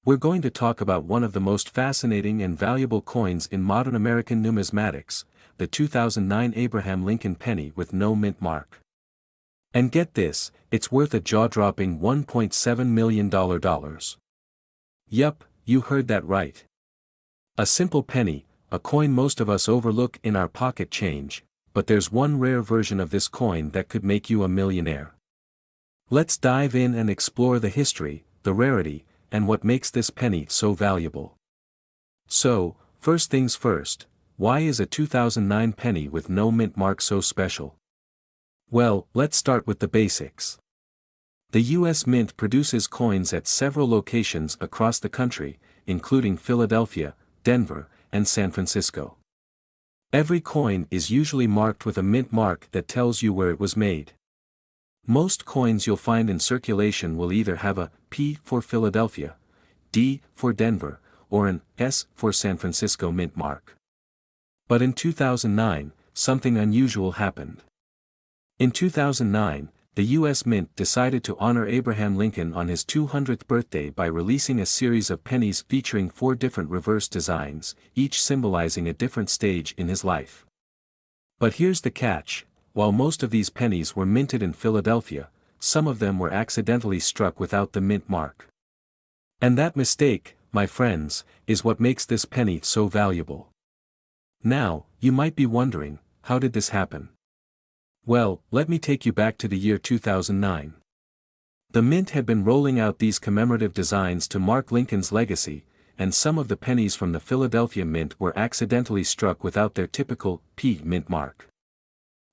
We're going to talk about one of the most fascinating and valuable coins in modern American numismatics, the 2009 Abraham Lincoln penny with no mint mark. And get this, it's worth a jaw-dropping $1.7 million. Yup, you heard that right. A simple penny, a coin most of us overlook in our pocket change, but there's one rare version of this coin that could make you a millionaire. Let's dive in and explore the history, the rarity, and what makes this penny so valuable. So, first things first, why is a 2009 penny with no mint mark so special? Well, let's start with the basics. The U.S. Mint produces coins at several locations across the country, including Philadelphia, Denver, and San Francisco. Every coin is usually marked with a mint mark that tells you where it was made. Most coins you'll find in circulation will either have a P for Philadelphia, D for Denver, or an S for San Francisco mint mark. But in 2009, something unusual happened. In 2009, the U.S. Mint decided to honor Abraham Lincoln on his 200th birthday by releasing a series of pennies featuring 4 different reverse designs, each symbolizing a different stage in his life. But here's the catch, while most of these pennies were minted in Philadelphia, some of them were accidentally struck without the mint mark. And that mistake, my friends, is what makes this penny so valuable. Now, you might be wondering, how did this happen? Well, let me take you back to the year 2009. The Mint had been rolling out these commemorative designs to mark Lincoln's legacy, and some of the pennies from the Philadelphia Mint were accidentally struck without their typical P mint mark.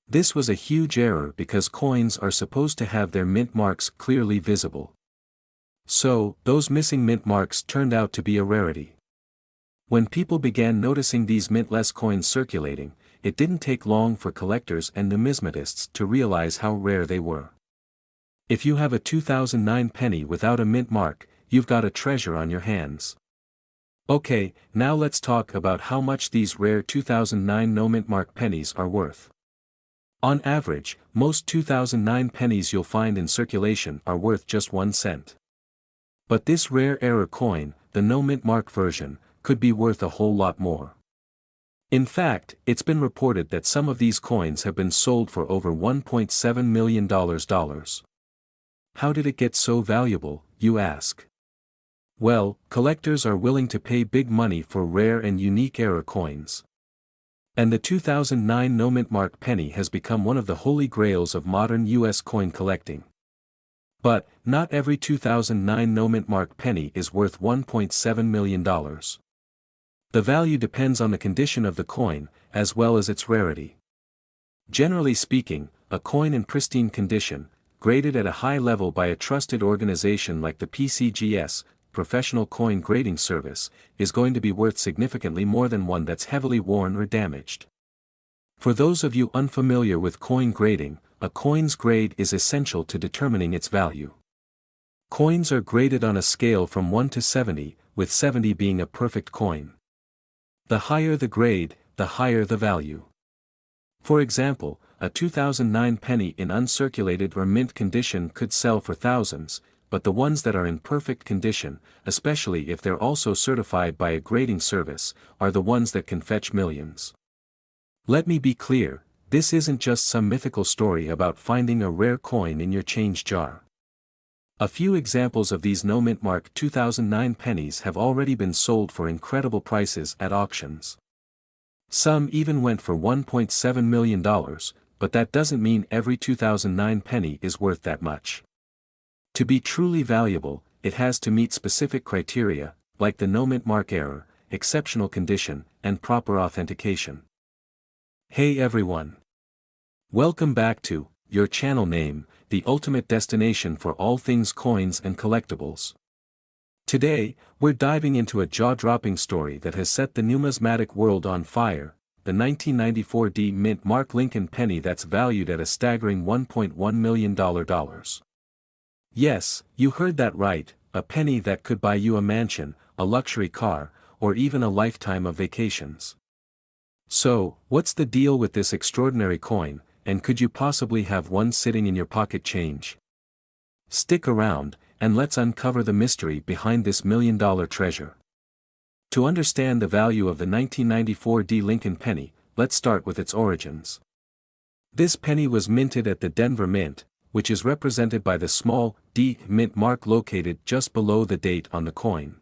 This was a huge error because coins are supposed to have their mint marks clearly visible. So, those missing mint marks turned out to be a rarity. When people began noticing these mintless coins circulating, it didn't take long for collectors and numismatists to realize how rare they were. If you have a 2009 penny without a mint mark, you've got a treasure on your hands. Okay, now let's talk about how much these rare 2009 no mint mark pennies are worth. On average, most 2009 pennies you'll find in circulation are worth just 1 cent. But this rare error coin, the no mint mark version, could be worth a whole lot more. In fact, it's been reported that some of these coins have been sold for over $1.7 million. How did it get so valuable, you ask? Well, collectors are willing to pay big money for rare and unique error coins. And the 2009 no mint mark penny has become one of the holy grails of modern U.S. coin collecting. But, not every 2009 no mint mark penny is worth $1.7 million. The value depends on the condition of the coin, as well as its rarity. Generally speaking, a coin in pristine condition, graded at a high level by a trusted organization like the PCGS, Professional Coin Grading Service, is going to be worth significantly more than one that's heavily worn or damaged. For those of you unfamiliar with coin grading, a coin's grade is essential to determining its value. Coins are graded on a scale from 1 to 70, with 70 being a perfect coin. The higher the grade, the higher the value. For example, a 2009 penny in uncirculated or mint condition could sell for thousands, but the ones that are in perfect condition, especially if they're also certified by a grading service, are the ones that can fetch millions. Let me be clear, this isn't just some mythical story about finding a rare coin in your change jar. A few examples of these no mint mark 2009 pennies have already been sold for incredible prices at auctions. Some even went for $1.7 million, but that doesn't mean every 2009 penny is worth that much. To be truly valuable, it has to meet specific criteria, like the no mint mark error, exceptional condition, and proper authentication. Hey everyone! Welcome back to your channel name, the ultimate destination for all things coins and collectibles. Today, we're diving into a jaw-dropping story that has set the numismatic world on fire, the 1994 D Mint Mark Lincoln penny that's valued at a staggering $1.1 million. Yes, you heard that right, a penny that could buy you a mansion, a luxury car, or even a lifetime of vacations. So, what's the deal with this extraordinary coin, and could you possibly have one sitting in your pocket change? Stick around, and let's uncover the mystery behind this million-dollar treasure. To understand the value of the 1994 D Lincoln penny, let's start with its origins. This penny was minted at the Denver Mint, which is represented by the small D Mint mark located just below the date on the coin.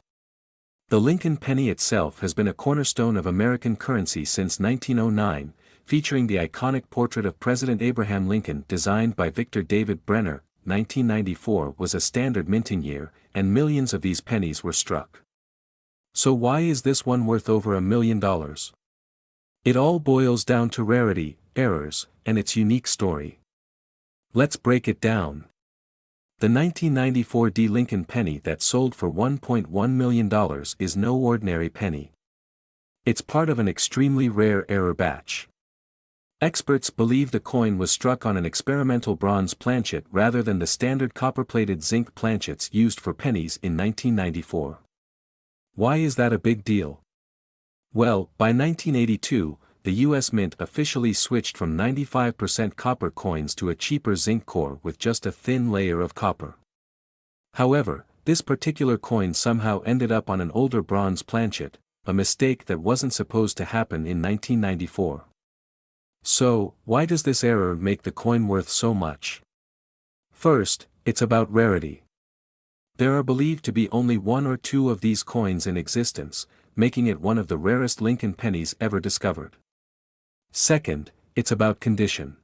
The Lincoln penny itself has been a cornerstone of American currency since 1909, featuring the iconic portrait of President Abraham Lincoln designed by Victor David Brenner. 1994 was a standard minting year, and millions of these pennies were struck. So why is this one worth over $1 million? It all boils down to rarity, errors, and its unique story. Let's break it down. The 1994 D Lincoln penny that sold for $1.1 million is no ordinary penny. It's part of an extremely rare error batch. Experts believe the coin was struck on an experimental bronze planchet rather than the standard copper-plated zinc planchets used for pennies in 1994. Why is that a big deal? Well, by 1982, the U.S. Mint officially switched from 95% copper coins to a cheaper zinc core with just a thin layer of copper. However, this particular coin somehow ended up on an older bronze planchet, a mistake that wasn't supposed to happen in 1994. So, why does this error make the coin worth so much? First, it's about rarity. There are believed to be only one or two of these coins in existence, making it one of the rarest Lincoln pennies ever discovered. Second, it's about condition.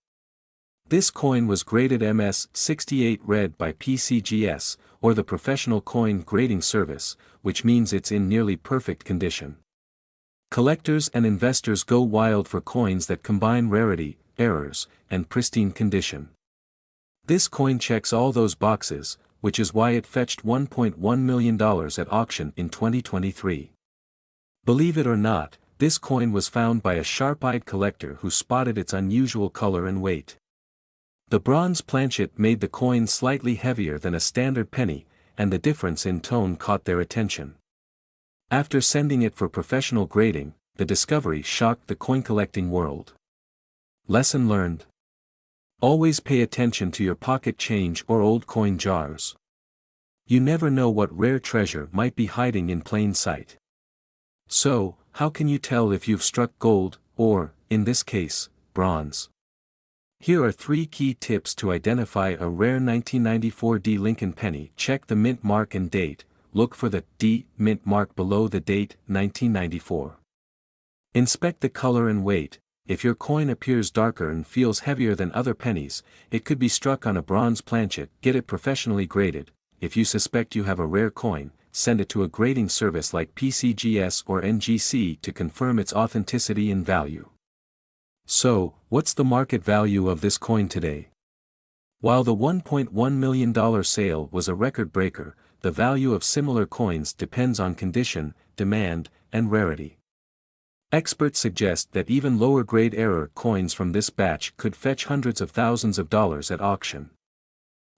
This coin was graded MS68 red by PCGS, or the Professional Coin Grading Service, which means it's in nearly perfect condition. Collectors and investors go wild for coins that combine rarity, errors, and pristine condition. This coin checks all those boxes, which is why it fetched $1.1 million at auction in 2023. Believe it or not, this coin was found by a sharp-eyed collector who spotted its unusual color and weight. The bronze planchet made the coin slightly heavier than a standard penny, and the difference in tone caught their attention. After sending it for professional grading, the discovery shocked the coin-collecting world. Lesson learned: always pay attention to your pocket change or old coin jars. You never know what rare treasure might be hiding in plain sight. So, how can you tell if you've struck gold, or, in this case, bronze? Here are 3 key tips to identify a rare 1994 D Lincoln penny. Check the mint mark and date. Look for the D Mint mark below the date, 1994. Inspect the color and weight. If your coin appears darker and feels heavier than other pennies, it could be struck on a bronze planchet. Get it professionally graded. If you suspect you have a rare coin, send it to a grading service like PCGS or NGC to confirm its authenticity and value. So, what's the market value of this coin today? While the $1.1 million sale was a record breaker, the value of similar coins depends on condition, demand, and rarity. Experts suggest that even lower-grade error coins from this batch could fetch hundreds of thousands of dollars at auction.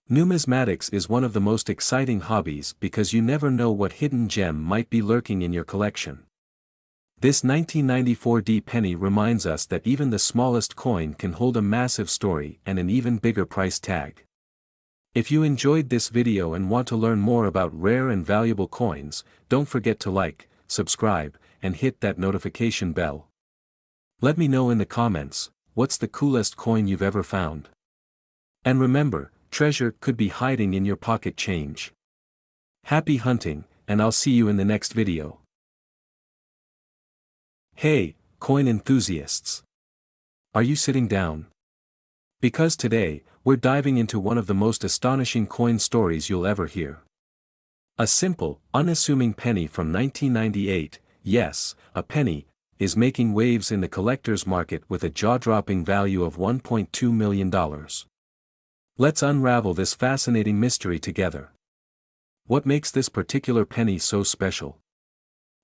Numismatics is one of the most exciting hobbies because you never know what hidden gem might be lurking in your collection. This 1994 D penny reminds us that even the smallest coin can hold a massive story and an even bigger price tag. If you enjoyed this video and want to learn more about rare and valuable coins, don't forget to like, subscribe, and hit that notification bell. Let me know in the comments, what's the coolest coin you've ever found? And remember, treasure could be hiding in your pocket change. Happy hunting, and I'll see you in the next video. Hey, coin enthusiasts! Are you sitting down? Because today, we're diving into one of the most astonishing coin stories you'll ever hear. A simple, unassuming penny from 1998, yes, a penny, is making waves in the collector's market with a jaw-dropping value of $1.2 million. Let's unravel this fascinating mystery together. What makes this particular penny so special?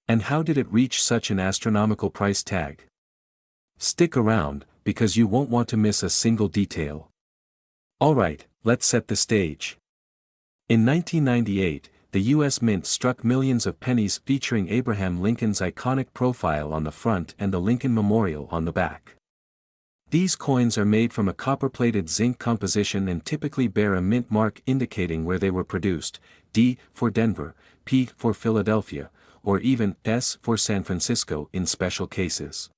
And how did it reach such an astronomical price tag? Stick around, because you won't want to miss a single detail. Alright, let's set the stage. In 1998, the U.S. Mint struck millions of pennies featuring Abraham Lincoln's iconic profile on the front and the Lincoln Memorial on the back. These coins are made from a copper-plated zinc composition and typically bear a mint mark indicating where they were produced, D for Denver, P for Philadelphia, or even S for San Francisco in special cases.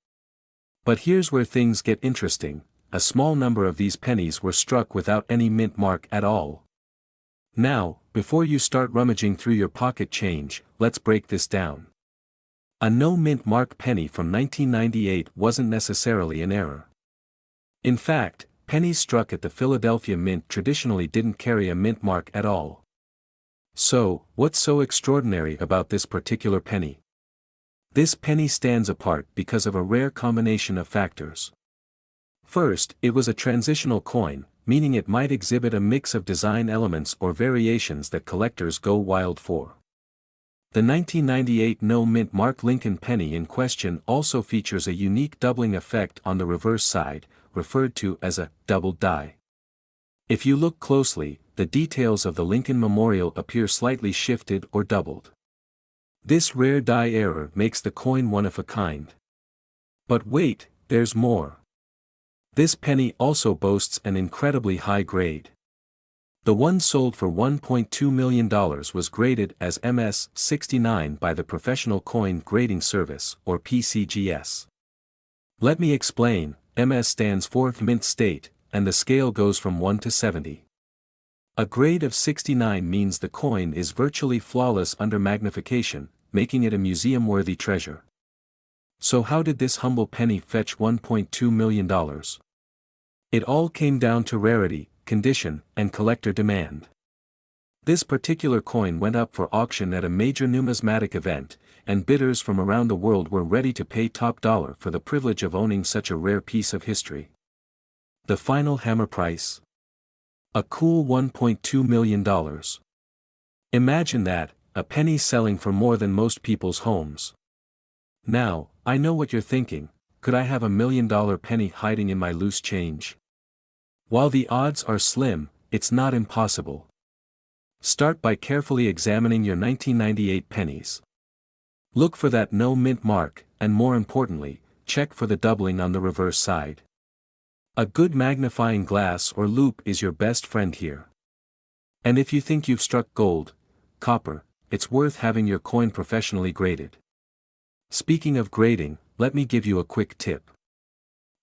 But here's where things get interesting: a small number of these pennies were struck without any mint mark at all. Now, before you start rummaging through your pocket change, let's break this down. A no mint mark penny from 1998 wasn't necessarily an error. In fact, pennies struck at the Philadelphia Mint traditionally didn't carry a mint mark at all. So, what's so extraordinary about this particular penny? This penny stands apart because of a rare combination of factors. First, it was a transitional coin, meaning it might exhibit a mix of design elements or variations that collectors go wild for. The 1998 no-mint mark Lincoln penny in question also features a unique doubling effect on the reverse side, referred to as a doubled die. If you look closely, the details of the Lincoln Memorial appear slightly shifted or doubled. This rare die error makes the coin one of a kind. But wait, there's more. This penny also boasts an incredibly high grade. The one sold for $1.2 million was graded as MS-69 by the Professional Coin Grading Service, or PCGS. Let me explain. MS stands for mint state, and the scale goes from 1 to 70. A grade of 69 means the coin is virtually flawless under magnification, making it a museum-worthy treasure. So how did this humble penny fetch $1.2 million? It all came down to rarity, condition, and collector demand. This particular coin went up for auction at a major numismatic event, and bidders from around the world were ready to pay top dollar for the privilege of owning such a rare piece of history. The final hammer price? A cool $1.2 million. Imagine that, a penny selling for more than most people's homes. Now, I know what you're thinking: could I have $1 million penny hiding in my loose change? While the odds are slim, it's not impossible. Start by carefully examining your 1998 pennies. Look for that no mint mark, and more importantly, check for the doubling on the reverse side. A good magnifying glass or loupe is your best friend here. And if you think you've struck gold, copper, it's worth having your coin professionally graded. Speaking of grading, let me give you a quick tip.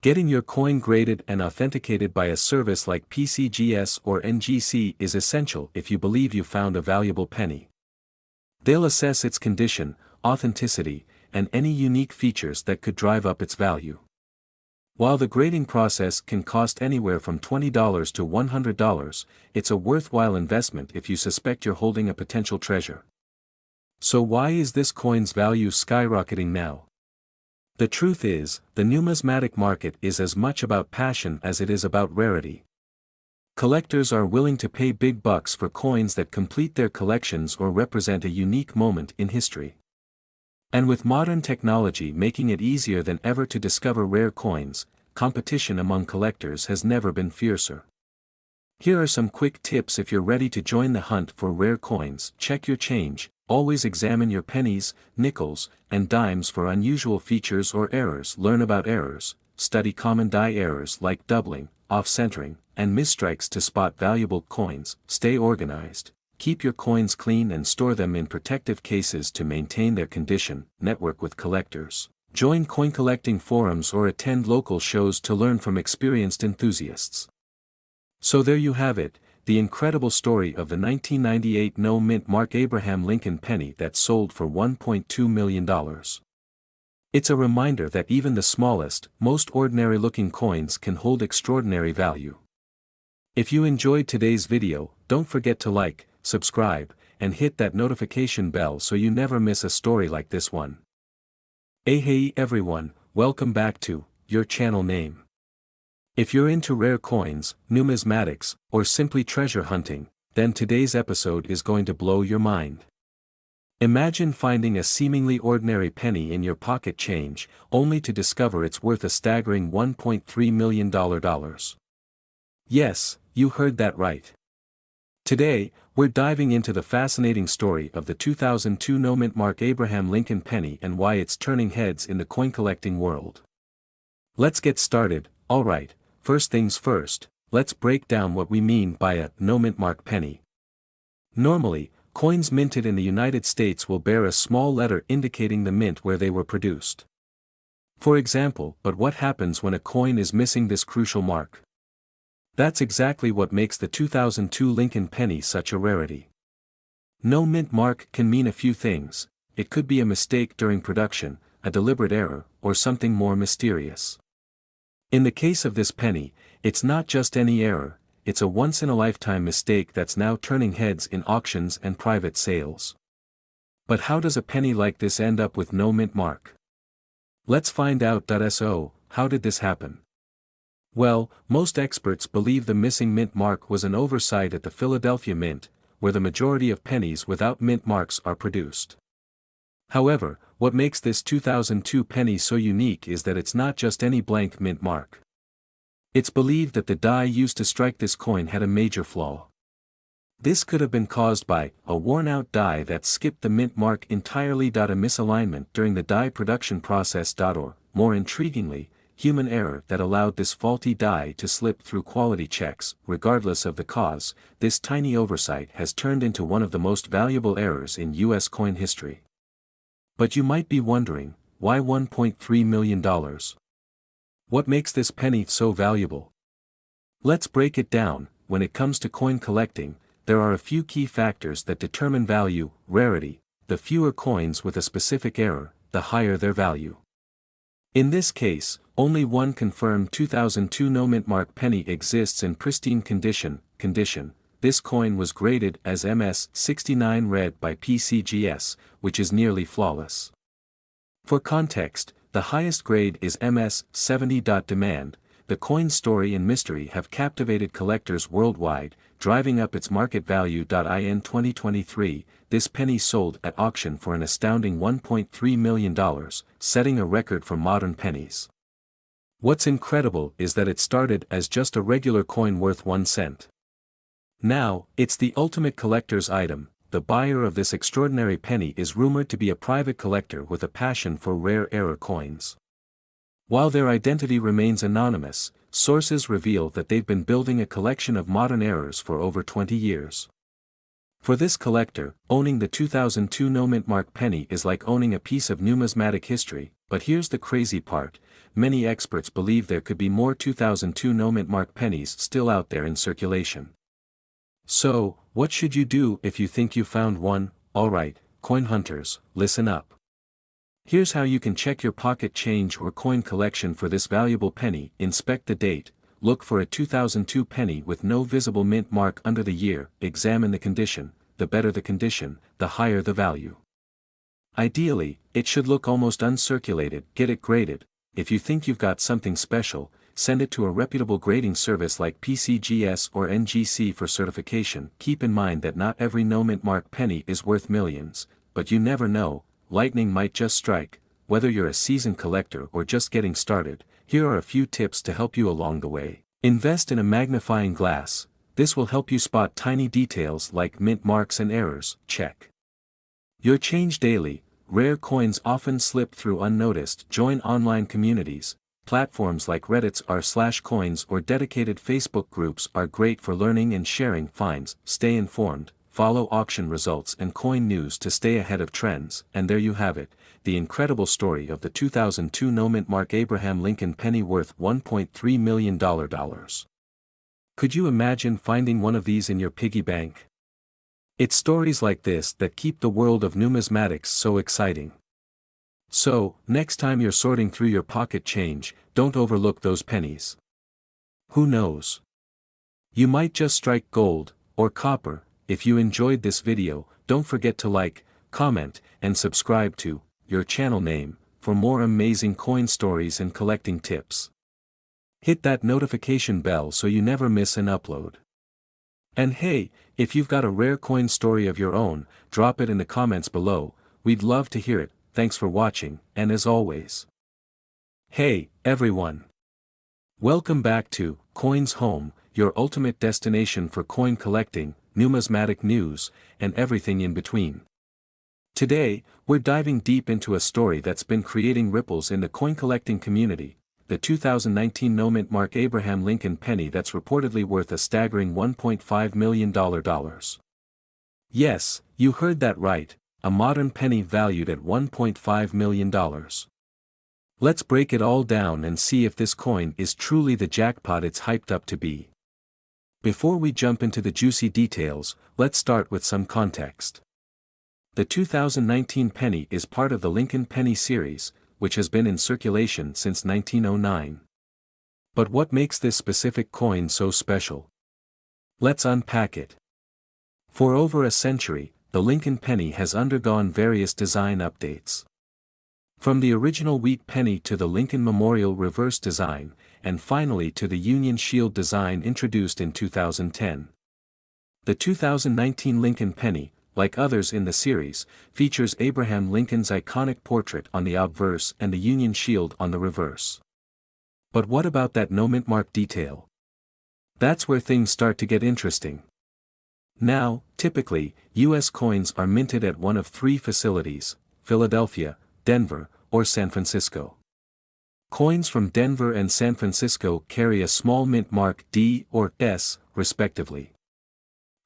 Getting your coin graded and authenticated by a service like PCGS or NGC is essential if you believe you found a valuable penny. They'll assess its condition, authenticity, and any unique features that could drive up its value. While the grading process can cost anywhere from $20 to $100, it's a worthwhile investment if you suspect you're holding a potential treasure. So why is this coin's value skyrocketing now? The truth is, the numismatic market is as much about passion as it is about rarity. Collectors are willing to pay big bucks for coins that complete their collections or represent a unique moment in history. And with modern technology making it easier than ever to discover rare coins, competition among collectors has never been fiercer. Here are some quick tips if you're ready to join the hunt for rare coins. Check your change. Always examine your pennies, nickels, and dimes for unusual features or errors. Learn about errors. Study common die errors like doubling, off-centering, and misstrikes to spot valuable coins. Stay organized. Keep your coins clean and store them in protective cases to maintain their condition. Network with collectors. Join coin collecting forums or attend local shows to learn from experienced enthusiasts. So there you have it, the incredible story of the 1998 no-mint mark Abraham Lincoln penny that sold for $1.2 million. It's a reminder that even the smallest, most ordinary-looking coins can hold extraordinary value. If you enjoyed today's video, don't forget to like, subscribe, and hit that notification bell so you never miss a story like this one. Hey everyone, welcome back to your channel name. If you're into rare coins, numismatics, or simply treasure hunting, then today's episode is going to blow your mind. Imagine finding a seemingly ordinary penny in your pocket change, only to discover it's worth a staggering $1.3 million. Yes, you heard that right. Today, we're diving into the fascinating story of the 2002 no-mint mark Abraham Lincoln penny and why it's turning heads in the coin collecting world. Let's get started. Alright, first things first, let's break down what we mean by a no-mint mark penny. Normally, coins minted in the United States will bear a small letter indicating the mint where they were produced. For example, but what happens when a coin is missing this crucial mark? That's exactly what makes the 2002 Lincoln penny such a rarity. No mint mark can mean a few things. It could be a mistake during production, a deliberate error, or something more mysterious. In the case of this penny, it's not just any error, it's a once-in-a-lifetime mistake that's now turning heads in auctions and private sales. But how does a penny like this end up with no mint mark? Let's find out. So, how did this happen? Well, most experts believe the missing mint mark was an oversight at the Philadelphia Mint, where the majority of pennies without mint marks are produced. However, what makes this 2002 penny so unique is that it's not just any blank mint mark. It's believed that the die used to strike this coin had a major flaw. This could have been caused by a worn-out die that skipped the mint mark entirely. A misalignment during the die production process. Or, more intriguingly, human error that allowed this faulty die to slip through quality checks. Regardless of the cause, this tiny oversight has turned into one of the most valuable errors in U.S. coin history. But you might be wondering, why $1.3 million? What makes this penny so valuable? Let's break it down. When it comes to coin collecting, there are a few key factors that determine value. Rarity: the fewer coins with a specific error, the higher their value. In this case, only one confirmed 2002 no-mint mark penny exists in pristine condition. This coin was graded as MS69 red by PCGS, which is nearly flawless. For context, the highest grade is MS70. Demand: the coin's story and mystery have captivated collectors worldwide, driving up its market value. In 2023, this penny sold at auction for an astounding $1.3 million, setting a record for modern pennies. What's incredible is that it started as just a regular coin worth 1 cent. Now, it's the ultimate collector's item. The buyer of this extraordinary penny is rumored to be a private collector with a passion for rare error coins. While their identity remains anonymous, sources reveal that they've been building a collection of modern errors for over 20 years. For this collector, owning the 2002 no-mint mark penny is like owning a piece of numismatic history. But here's the crazy part: many experts believe there could be more 2002 no-mint mark pennies still out there in circulation. So, what should you do if you think you found one? Alright, coin hunters, listen up. Here's how you can check your pocket change or coin collection for this valuable penny. Inspect the date. Look for a 2002 penny with no visible mint mark under the year. Examine the condition. The better the condition, the higher the value. Ideally, it should look almost uncirculated. Get it graded. If you think you've got something special, send it to a reputable grading service like PCGS or NGC for certification. Keep in mind that not every no-mint mark penny is worth millions, but you never know, lightning might just strike. Whether you're a seasoned collector or just getting started, here are a few tips to help you along the way. Invest in a magnifying glass. This will help you spot tiny details like mint marks and errors. Check your change daily. Rare coins often slip through unnoticed. Join online communities. Platforms like Reddit's r/coins or dedicated Facebook groups are great for learning and sharing finds. Stay informed. Follow auction results and coin news to stay ahead of trends. And there you have it, the incredible story of the 2002 no-mint mark Abraham Lincoln penny worth $1.3 million. Could you imagine finding one of these in your piggy bank? It's stories like this that keep the world of numismatics so exciting. So, next time you're sorting through your pocket change, don't overlook those pennies. Who knows? You might just strike gold, or copper. If you enjoyed this video, don't forget to like, comment, and subscribe to your channel name for more amazing coin stories and collecting tips. Hit that notification bell so you never miss an upload. And hey, if you've got a rare coin story of your own, drop it in the comments below, we'd love to hear it. Thanks for watching, and as always. Hey, everyone! Welcome back to Coins Home, your ultimate destination for coin collecting, numismatic news, and everything in between. Today, we're diving deep into a story that's been creating ripples in the coin collecting community, the 2019 no-mint mark Abraham Lincoln penny that's reportedly worth a staggering $1.5 million. Yes, you heard that right, a modern penny valued at $1.5 million. Let's break it all down and see if this coin is truly the jackpot it's hyped up to be. Before we jump into the juicy details, let's start with some context. The 2019 penny is part of the Lincoln penny series, which has been in circulation since 1909. But what makes this specific coin so special? Let's unpack it. For over a century, the Lincoln penny has undergone various design updates. From the original wheat penny to the Lincoln Memorial reverse design, and finally to the Union Shield design introduced in 2010. The 2019 Lincoln penny, like others in the series, features Abraham Lincoln's iconic portrait on the obverse and the Union Shield on the reverse. But what about that no-mint mark detail? That's where things start to get interesting. Now, typically, U.S. coins are minted at one of three facilities: Philadelphia, Denver, or San Francisco. Coins from Denver and San Francisco carry a small mint mark D or S, respectively.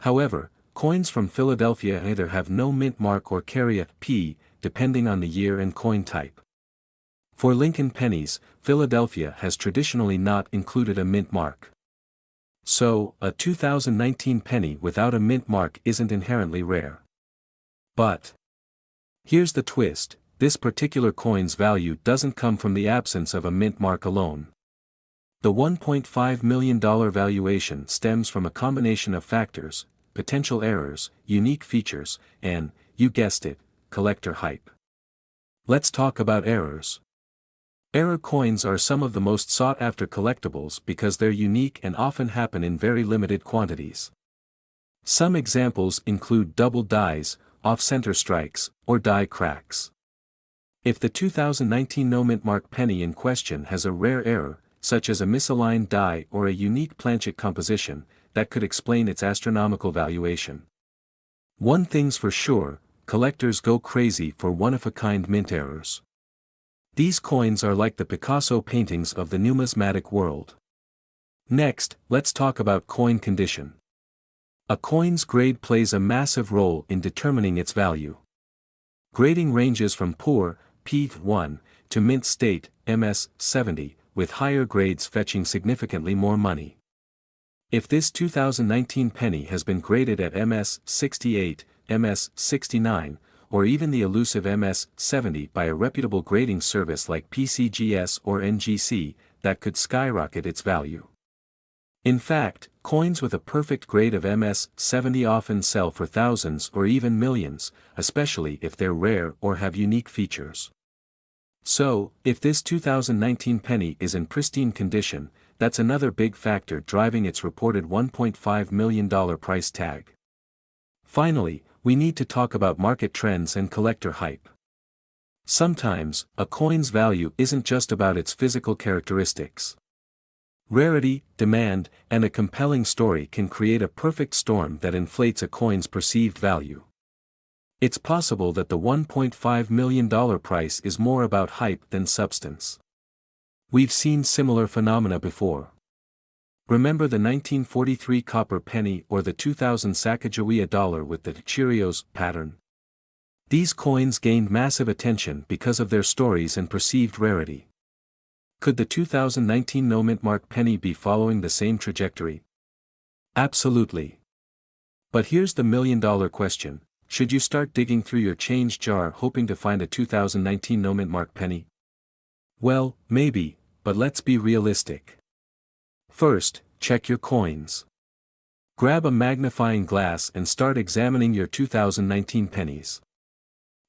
However, coins from Philadelphia either have no mint mark or carry a P, depending on the year and coin type. For Lincoln pennies, Philadelphia has traditionally not included a mint mark. So, a 2019 penny without a mint mark isn't inherently rare. But here's the twist: this particular coin's value doesn't come from the absence of a mint mark alone. The $1.5 million valuation stems from a combination of factors: potential errors, unique features, and, you guessed it, collector hype. Let's talk about errors. Error coins are some of the most sought-after collectibles because they're unique and often happen in very limited quantities. Some examples include double dies, off-center strikes, or die cracks. If the 2019 no-mint mark penny in question has a rare error, such as a misaligned die or a unique planchet composition, that could explain its astronomical valuation. One thing's for sure, collectors go crazy for one-of-a-kind mint errors. These coins are like the Picasso paintings of the numismatic world. Next, let's talk about coin condition. A coin's grade plays a massive role in determining its value. Grading ranges from poor, P1, to mint state, MS70, with higher grades fetching significantly more money. If this 2019 penny has been graded at MS68, MS69, or even the elusive MS70 by a reputable grading service like PCGS or NGC, that could skyrocket its value. In fact, coins with a perfect grade of MS70 often sell for thousands or even millions, especially if they're rare or have unique features. So, if this 2019 penny is in pristine condition, that's another big factor driving its reported $1.5 million price tag. Finally, we need to talk about market trends and collector hype. Sometimes, a coin's value isn't just about its physical characteristics. Rarity, demand, and a compelling story can create a perfect storm that inflates a coin's perceived value. It's possible that the $1.5 million price is more about hype than substance. We've seen similar phenomena before. Remember the 1943 copper penny or the 2000 Sacagawea dollar with the Cheerios pattern? These coins gained massive attention because of their stories and perceived rarity. Could the 2019 no-mint mark penny be following the same trajectory? Absolutely. But here's the million-dollar question: should you start digging through your change jar hoping to find a 2019 no-mint mark penny? Well, maybe, but let's be realistic. First, check your coins. Grab a magnifying glass and start examining your 2019 pennies.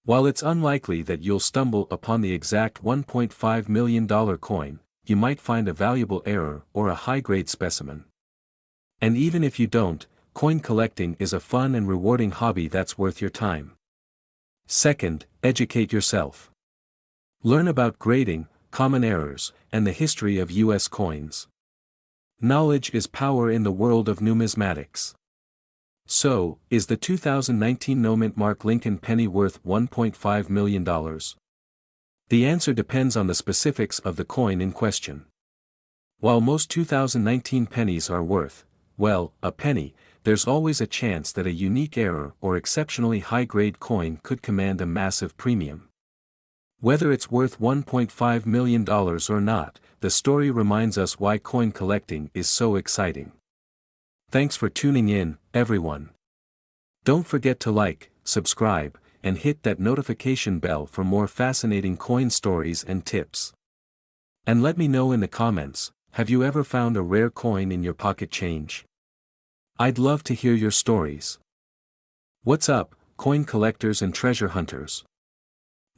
While it's unlikely that you'll stumble upon the exact $1.5 million coin, you might find a valuable error or a high-grade specimen. And even if you don't, coin collecting is a fun and rewarding hobby that's worth your time. Second, educate yourself. Learn about grading, common errors, and the history of U.S. coins. Knowledge is power in the world of numismatics. So, is the 2019 no-mint mark Lincoln penny worth $1.5 million? The answer depends on the specifics of the coin in question. While most 2019 pennies are worth, well, a penny, there's always a chance that a unique error or exceptionally high-grade coin could command a massive premium. Whether it's worth $1.5 million or not, the story reminds us why coin collecting is so exciting. Thanks for tuning in, everyone. Don't forget to like, subscribe, and hit that notification bell for more fascinating coin stories and tips. And let me know in the comments, have you ever found a rare coin in your pocket change? I'd love to hear your stories. What's up, coin collectors and treasure hunters?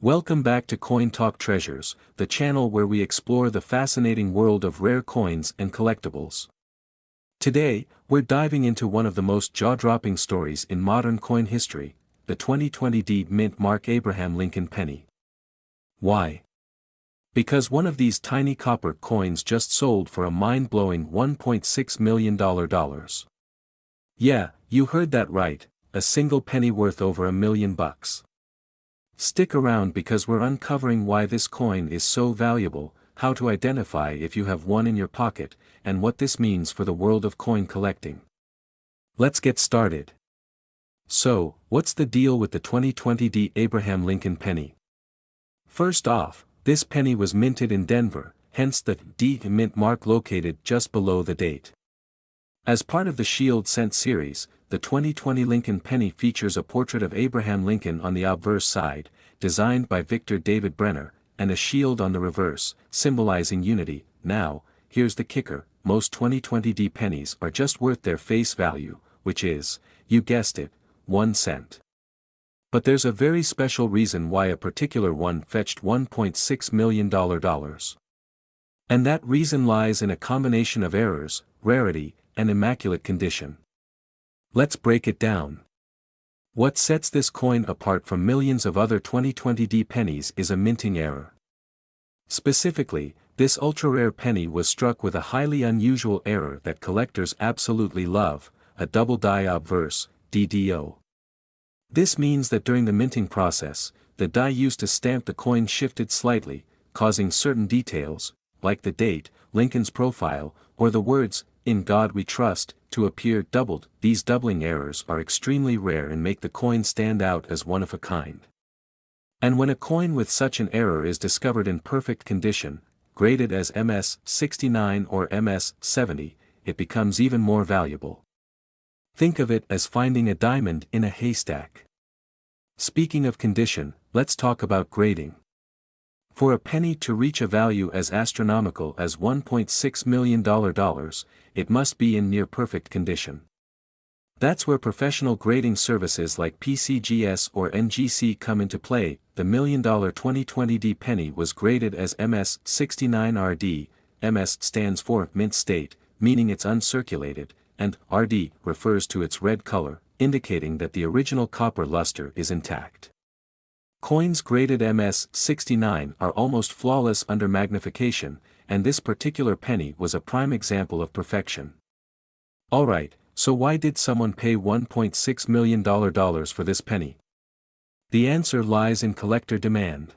Welcome back to Coin Talk Treasures, the channel where we explore the fascinating world of rare coins and collectibles. Today, we're diving into one of the most jaw-dropping stories in modern coin history, the 2020 mint mark Abraham Lincoln penny. Why? Because one of these tiny copper coins just sold for a mind-blowing $1.6 million. Yeah, you heard that right, a single penny worth over $1 million. Stick around because we're uncovering why this coin is so valuable, how to identify if you have one in your pocket, and what this means for the world of coin collecting. Let's get started. So, what's the deal with the 2020 Abraham Lincoln penny? First off, this penny was minted in Denver, hence the D mint mark located just below the date. As part of the Shield Cent series, the 2020 Lincoln penny features a portrait of Abraham Lincoln on the obverse side, designed by Victor David Brenner, and a shield on the reverse, symbolizing unity. Now, here's the kicker, most 2020 pennies are just worth their face value, which is, you guessed it, 1 cent. But there's a very special reason why a particular one fetched $1.6 million. And that reason lies in a combination of errors, rarity, and immaculate condition. Let's break it down. What sets this coin apart from millions of other 2020 pennies is a minting error. Specifically, this ultra-rare penny was struck with a highly unusual error that collectors absolutely love, a double die obverse, DDO. This means that during the minting process, the die used to stamp the coin shifted slightly, causing certain details, like the date, Lincoln's profile, or the words, "In God We Trust," to appear doubled. These doubling errors are extremely rare and make the coin stand out as one of a kind. And when a coin with such an error is discovered in perfect condition, graded as MS-69 or MS-70, it becomes even more valuable. Think of it as finding a diamond in a haystack. Speaking of condition, let's talk about grading. For a penny to reach a value as astronomical as $1.6 million, it must be in near-perfect condition. That's where professional grading services like PCGS or NGC come into play. The $1 million 2020 penny was graded as MS-69RD, MS stands for mint state, meaning it's uncirculated, and RD refers to its red color, indicating that the original copper luster is intact. Coins graded MS-69 are almost flawless under magnification, and this particular penny was a prime example of perfection. Alright, so why did someone pay $1.6 million for this penny? The answer lies in collector demand.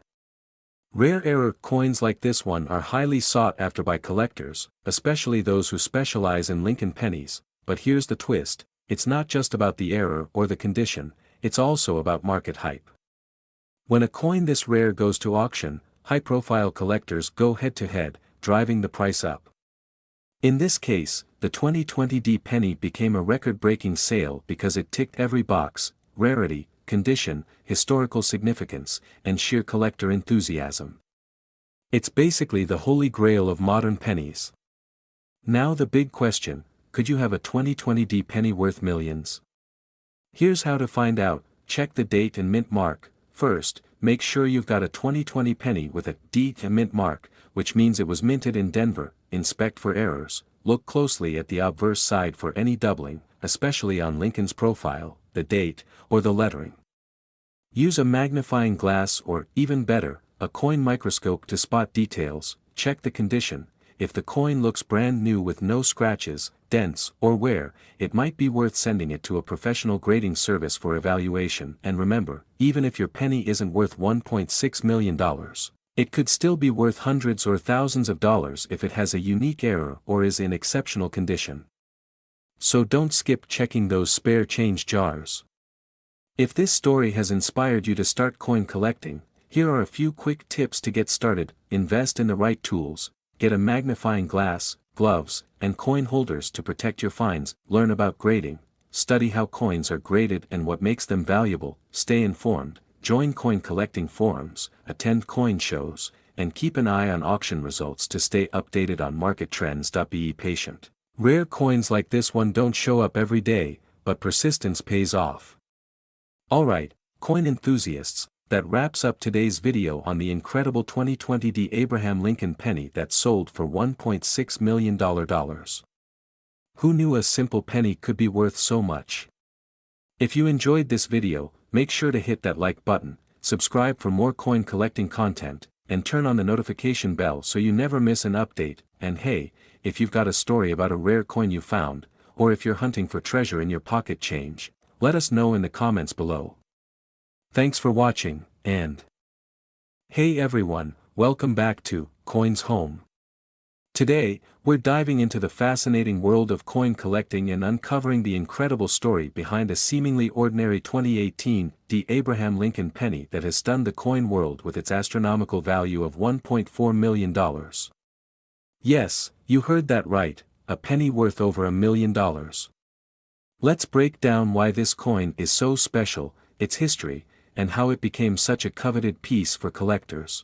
Rare error coins like this one are highly sought after by collectors, especially those who specialize in Lincoln pennies, but here's the twist, it's not just about the error or the condition, it's also about market hype. When a coin this rare goes to auction, high-profile collectors go head-to-head, driving the price up. In this case, the 2020 penny became a record-breaking sale because it ticked every box: rarity, condition, historical significance, and sheer collector enthusiasm. It's basically the holy grail of modern pennies. Now the big question, could you have a 2020 penny worth millions? Here's how to find out. Check the date and mint mark. First, make sure you've got a 2020 penny with a D mint mark, which means it was minted in Denver, inspect for errors, look closely at the obverse side for any doubling, especially on Lincoln's profile, the date, or the lettering. Use a magnifying glass or, even better, a coin microscope to spot details. Check the condition. If the coin looks brand new with no scratches, dents, or wear, it might be worth sending it to a professional grading service for evaluation. And remember, even if your penny isn't worth $1.6 million, it could still be worth hundreds or thousands of dollars if it has a unique error or is in exceptional condition. So don't skip checking those spare change jars. If this story has inspired you to start coin collecting, here are a few quick tips to get started. Invest in the right tools, get a magnifying glass, gloves, and coin holders to protect your finds. Learn about grading, study how coins are graded and what makes them valuable. Stay informed, join coin collecting forums, attend coin shows, and keep an eye on auction results to stay updated on market trends. Be patient. Rare coins like this one don't show up every day, but persistence pays off. Alright, coin enthusiasts, that wraps up today's video on the incredible 2020 D. Abraham Lincoln penny that sold for $1.6 million. Who knew a simple penny could be worth so much? If you enjoyed this video, make sure to hit that like button, subscribe for more coin collecting content, and turn on the notification bell so you never miss an update. And hey, if you've got a story about a rare coin you found, or if you're hunting for treasure in your pocket change, let us know in the comments below. Thanks for watching, and hey everyone, welcome back to Coins Home. Today, we're diving into the fascinating world of coin collecting and uncovering the incredible story behind a seemingly ordinary 2018 D. Abraham Lincoln penny that has stunned the coin world with its astronomical value of $1.4 million. Yes, you heard that right, a penny worth over $1 million. Let's break down why this coin is so special, its history, and how it became such a coveted piece for collectors.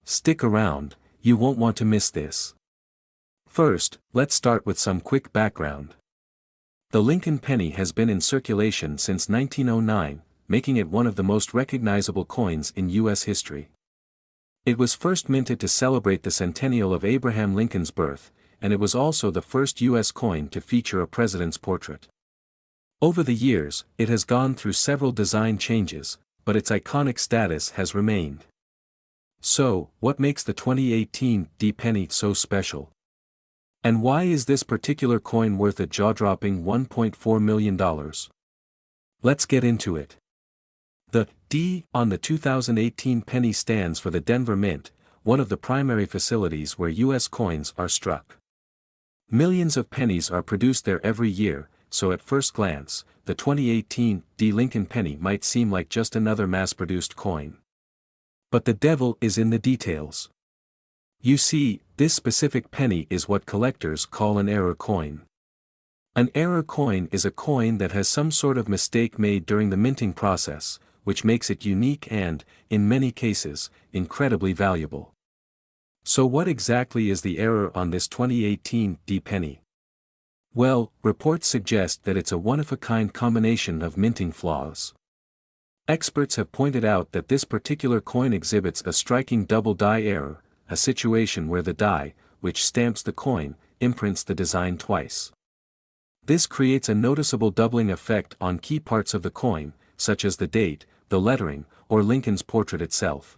Stick around, you won't want to miss this. First, let's start with some quick background. The Lincoln penny has been in circulation since 1909, making it one of the most recognizable coins in U.S. history. It was first minted to celebrate the centennial of Abraham Lincoln's birth, and it was also the first U.S. coin to feature a president's portrait. Over the years, it has gone through several design changes, but its iconic status has remained. So, what makes the 2018 D penny so special? And why is this particular coin worth a jaw-dropping $1.4 million? Let's get into it. The D on the 2018 penny stands for the Denver Mint, one of the primary facilities where U.S. coins are struck. Millions of pennies are produced there every year, so at first glance, the 2018 D. Lincoln penny might seem like just another mass-produced coin. But the devil is in the details. You see, this specific penny is what collectors call an error coin. An error coin is a coin that has some sort of mistake made during the minting process, which makes it unique and, in many cases, incredibly valuable. So what exactly is the error on this 2018 D penny? Well, reports suggest that it's a one-of-a-kind combination of minting flaws. Experts have pointed out that this particular coin exhibits a striking double die error, a situation where the die, which stamps the coin, imprints the design twice. This creates a noticeable doubling effect on key parts of the coin, such as the date, the lettering, or Lincoln's portrait itself.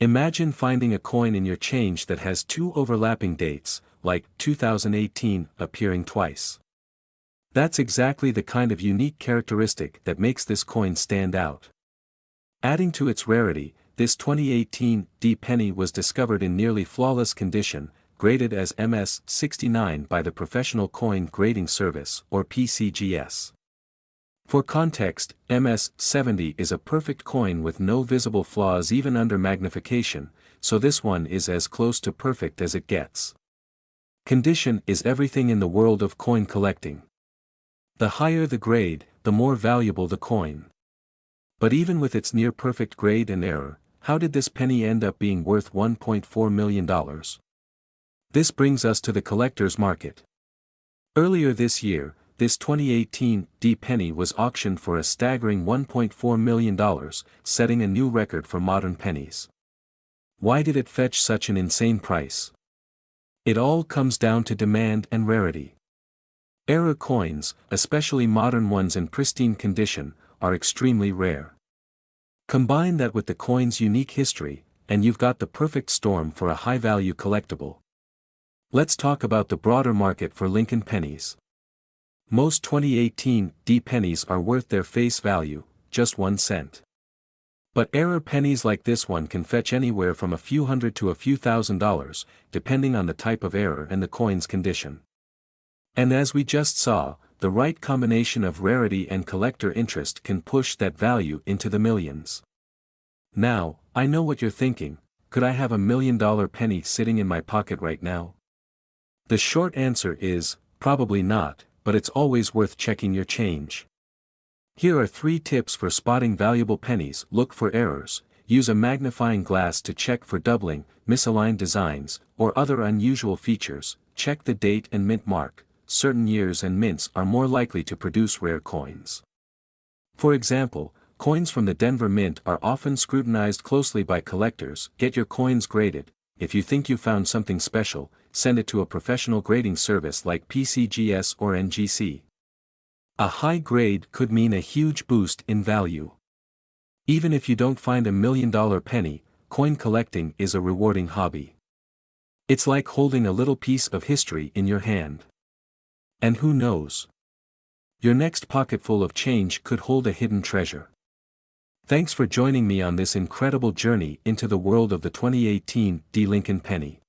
Imagine finding a coin in your change that has two overlapping dates, like 2018, appearing twice. That's exactly the kind of unique characteristic that makes this coin stand out. Adding to its rarity, this 2018 D penny was discovered in nearly flawless condition, graded as MS-69 by the Professional Coin Grading Service, or PCGS. For context, MS-70 is a perfect coin with no visible flaws even under magnification, so this one is as close to perfect as it gets. Condition is everything in the world of coin collecting. The higher the grade, the more valuable the coin. But even with its near-perfect grade and error, how did this penny end up being worth $1.4 million? This brings us to the collector's market. Earlier this year, this 2018 D penny was auctioned for a staggering $1.4 million, setting a new record for modern pennies. Why did it fetch such an insane price? It all comes down to demand and rarity. Era coins, especially modern ones in pristine condition, are extremely rare. Combine that with the coin's unique history, and you've got the perfect storm for a high-value collectible. Let's talk about the broader market for Lincoln pennies. Most 2018 D pennies are worth their face value, just 1 cent. But era pennies like this one can fetch anywhere from a few hundred to a few $1,000s, depending on the type of error and the coin's condition. And as we just saw, the right combination of rarity and collector interest can push that value into the millions. Now, I know what you're thinking: could I have $1 million penny sitting in my pocket right now? The short answer is, probably not, but it's always worth checking your change. Here are 3 tips for spotting valuable pennies. Look for errors, use a magnifying glass to check for doubling, misaligned designs, or other unusual features. Check the date and mint mark. Certain years and mints are more likely to produce rare coins. For example, coins from the Denver Mint are often scrutinized closely by collectors. Get your coins graded. If you think you found something special, send it to a professional grading service like PCGS or NGC. A high grade could mean a huge boost in value. Even if you don't find $1 million penny, coin collecting is a rewarding hobby. It's like holding a little piece of history in your hand. And who knows? Your next pocketful of change could hold a hidden treasure. Thanks for joining me on this incredible journey into the world of the 2018 D Lincoln penny.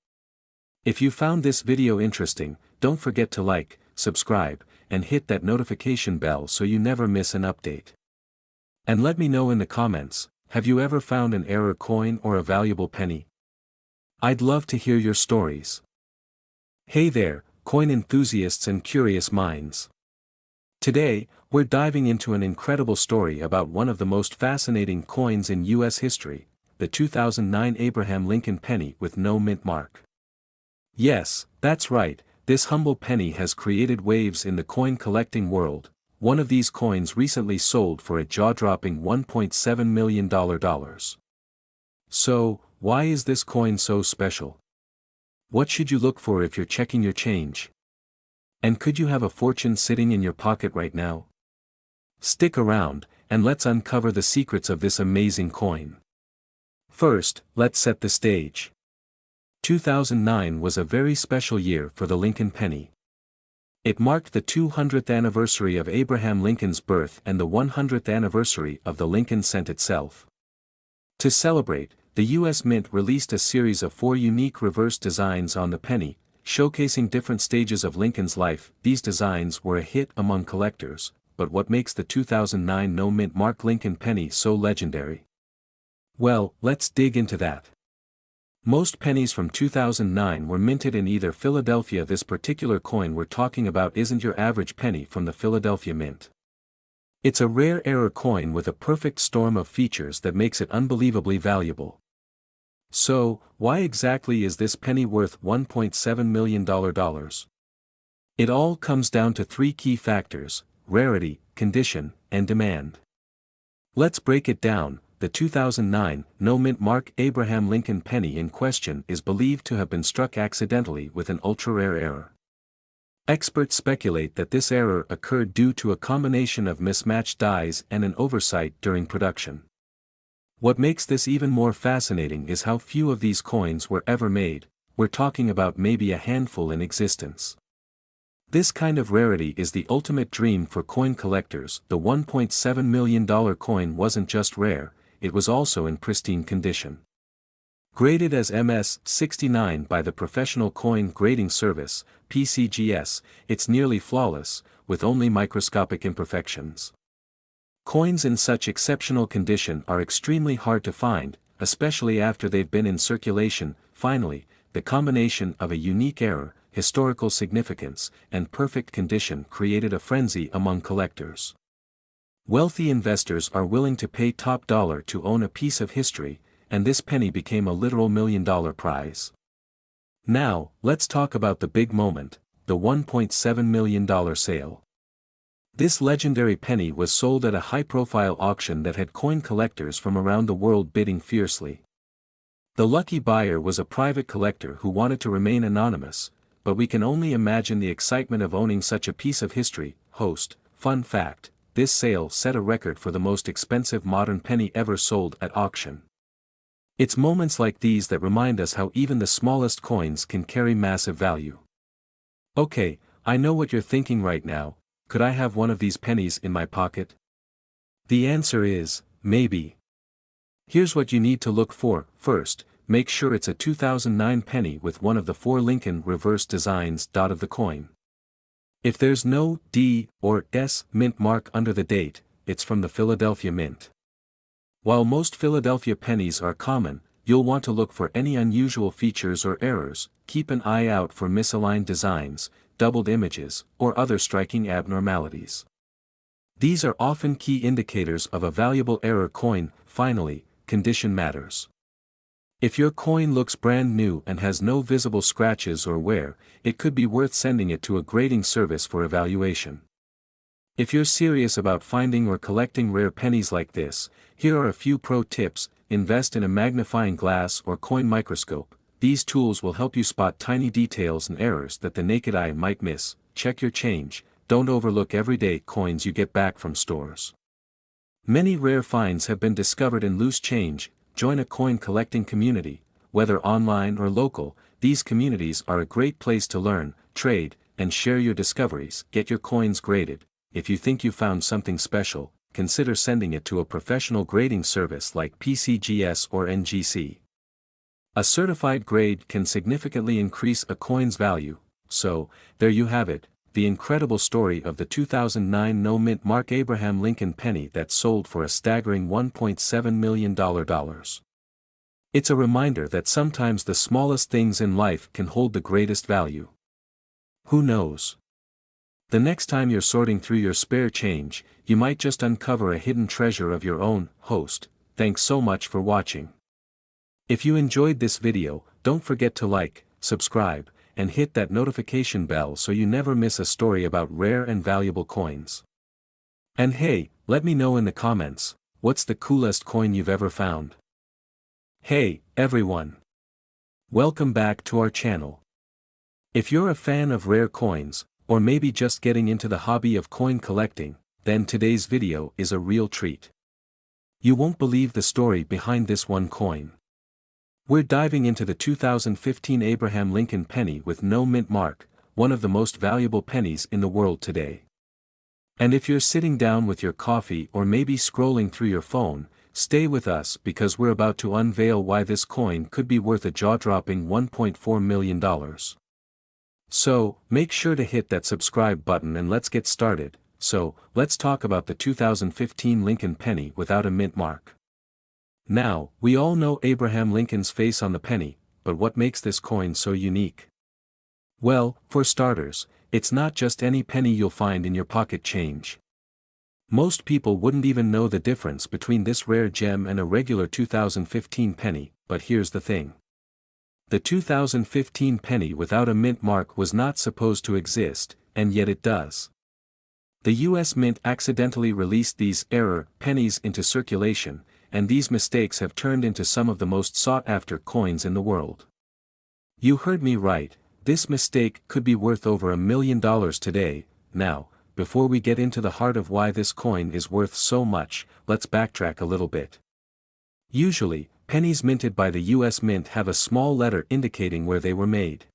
If you found this video interesting, don't forget to like, subscribe, and hit that notification bell so you never miss an update. And let me know in the comments, have you ever found an error coin or a valuable penny? I'd love to hear your stories. Hey there, coin enthusiasts and curious minds. Today, we're diving into an incredible story about one of the most fascinating coins in U.S. history, the 2009 Abraham Lincoln penny with no mint mark. Yes, that's right, this humble penny has created waves in the coin collecting world. One of these coins recently sold for a jaw-dropping $1.7 million. So, why is this coin so special? What should you look for if you're checking your change? And could you have a fortune sitting in your pocket right now? Stick around, and let's uncover the secrets of this amazing coin. First, let's set the stage. 2009 was a very special year for the Lincoln penny. It marked the 200th anniversary of Abraham Lincoln's birth and the 100th anniversary of the Lincoln cent itself. To celebrate, the U.S. Mint released a series of 4 unique reverse designs on the penny, showcasing different stages of Lincoln's life. These designs were a hit among collectors, but what makes the 2009 no mint mark Lincoln penny so legendary? Well, let's dig into that. Most pennies from 2009 were minted in either Philadelphia. This particular coin we're talking about isn't your average penny from the Philadelphia Mint. It's a rare error coin with a perfect storm of features that makes it unbelievably valuable. So, why exactly is this penny worth $1.7 million? It all comes down to 3 key factors: rarity, condition, and demand. Let's break it down. The 2009 no mint mark Abraham Lincoln penny in question is believed to have been struck accidentally with an ultra-rare error. Experts speculate that this error occurred due to a combination of mismatched dies and an oversight during production. What makes this even more fascinating is how few of these coins were ever made. We're talking about maybe a handful in existence. This kind of rarity is the ultimate dream for coin collectors. The $1.7 million coin wasn't just rare, it was also in pristine condition. Graded as MS-69 by the Professional Coin Grading Service, PCGS, it's nearly flawless, with only microscopic imperfections. Coins in such exceptional condition are extremely hard to find, especially after they've been in circulation. Finally, the combination of a unique error, historical significance, and perfect condition created a frenzy among collectors. Wealthy investors are willing to pay top dollar to own a piece of history, and this penny became a literal $1 million prize. Now, let's talk about the big moment, the $1.7 million sale. This legendary penny was sold at a high-profile auction that had coin collectors from around the world bidding fiercely. The lucky buyer was a private collector who wanted to remain anonymous, but we can only imagine the excitement of owning such a piece of history. Host, fun fact, this sale set a record for the most expensive modern penny ever sold at auction. It's moments like these that remind us how even the smallest coins can carry massive value. Okay, I know what you're thinking right now, could I have one of these pennies in my pocket? The answer is, maybe. Here's what you need to look for. First, make sure it's a 2009 penny with one of the 4 Lincoln reverse designs. Of the coin. If there's no D or S mint mark under the date, it's from the Philadelphia Mint. While most Philadelphia pennies are common, you'll want to look for any unusual features or errors. Keep an eye out for misaligned designs, doubled images, or other striking abnormalities. These are often key indicators of a valuable error coin. Finally, condition matters. If your coin looks brand new and has no visible scratches or wear, it could be worth sending it to a grading service for evaluation. If you're serious about finding or collecting rare pennies like this, here are a few pro tips. Invest in a magnifying glass or coin microscope. These tools will help you spot tiny details and errors that the naked eye might miss. Check your change. Don't overlook everyday coins you get back from stores. Many rare finds have been discovered in loose change. Join a coin collecting community, whether online or local. These communities are a great place to learn, trade, and share your discoveries. Get your coins graded. If you think you found something special, consider sending it to a professional grading service like PCGS or NGC. A certified grade can significantly increase a coin's value. So, there you have it, the incredible story of the 2009 no mint mark Abraham Lincoln penny that sold for a staggering $1.7 million. It's a reminder that sometimes the smallest things in life can hold the greatest value. Who knows? The next time you're sorting through your spare change, you might just uncover a hidden treasure of your own. Host, thanks so much for watching. If you enjoyed this video, don't forget to like, subscribe, and hit that notification bell so you never miss a story about rare and valuable coins. And hey, let me know in the comments, what's the coolest coin you've ever found? Hey, everyone! Welcome back to our channel. If you're a fan of rare coins, or maybe just getting into the hobby of coin collecting, then today's video is a real treat. You won't believe the story behind this one coin. We're diving into the 2015 Abraham Lincoln penny with no mint mark, one of the most valuable pennies in the world today. And if you're sitting down with your coffee or maybe scrolling through your phone, stay with us because we're about to unveil why this coin could be worth a jaw-dropping $1.4 million. So, make sure to hit that subscribe button and let's get started. So, let's talk about the 2015 Lincoln penny without a mint mark. Now, we all know Abraham Lincoln's face on the penny, but what makes this coin so unique? Well, for starters, it's not just any penny you'll find in your pocket change. Most people wouldn't even know the difference between this rare gem and a regular 2015 penny, but here's the thing. The 2015 penny without a mint mark was not supposed to exist, and yet it does. The US Mint accidentally released these error pennies into circulation, and these mistakes have turned into some of the most sought-after coins in the world. You heard me right, this mistake could be worth over $1 million today. Now, before we get into the heart of why this coin is worth so much, let's backtrack a little bit. Usually, pennies minted by the US Mint have a small letter indicating where they were made.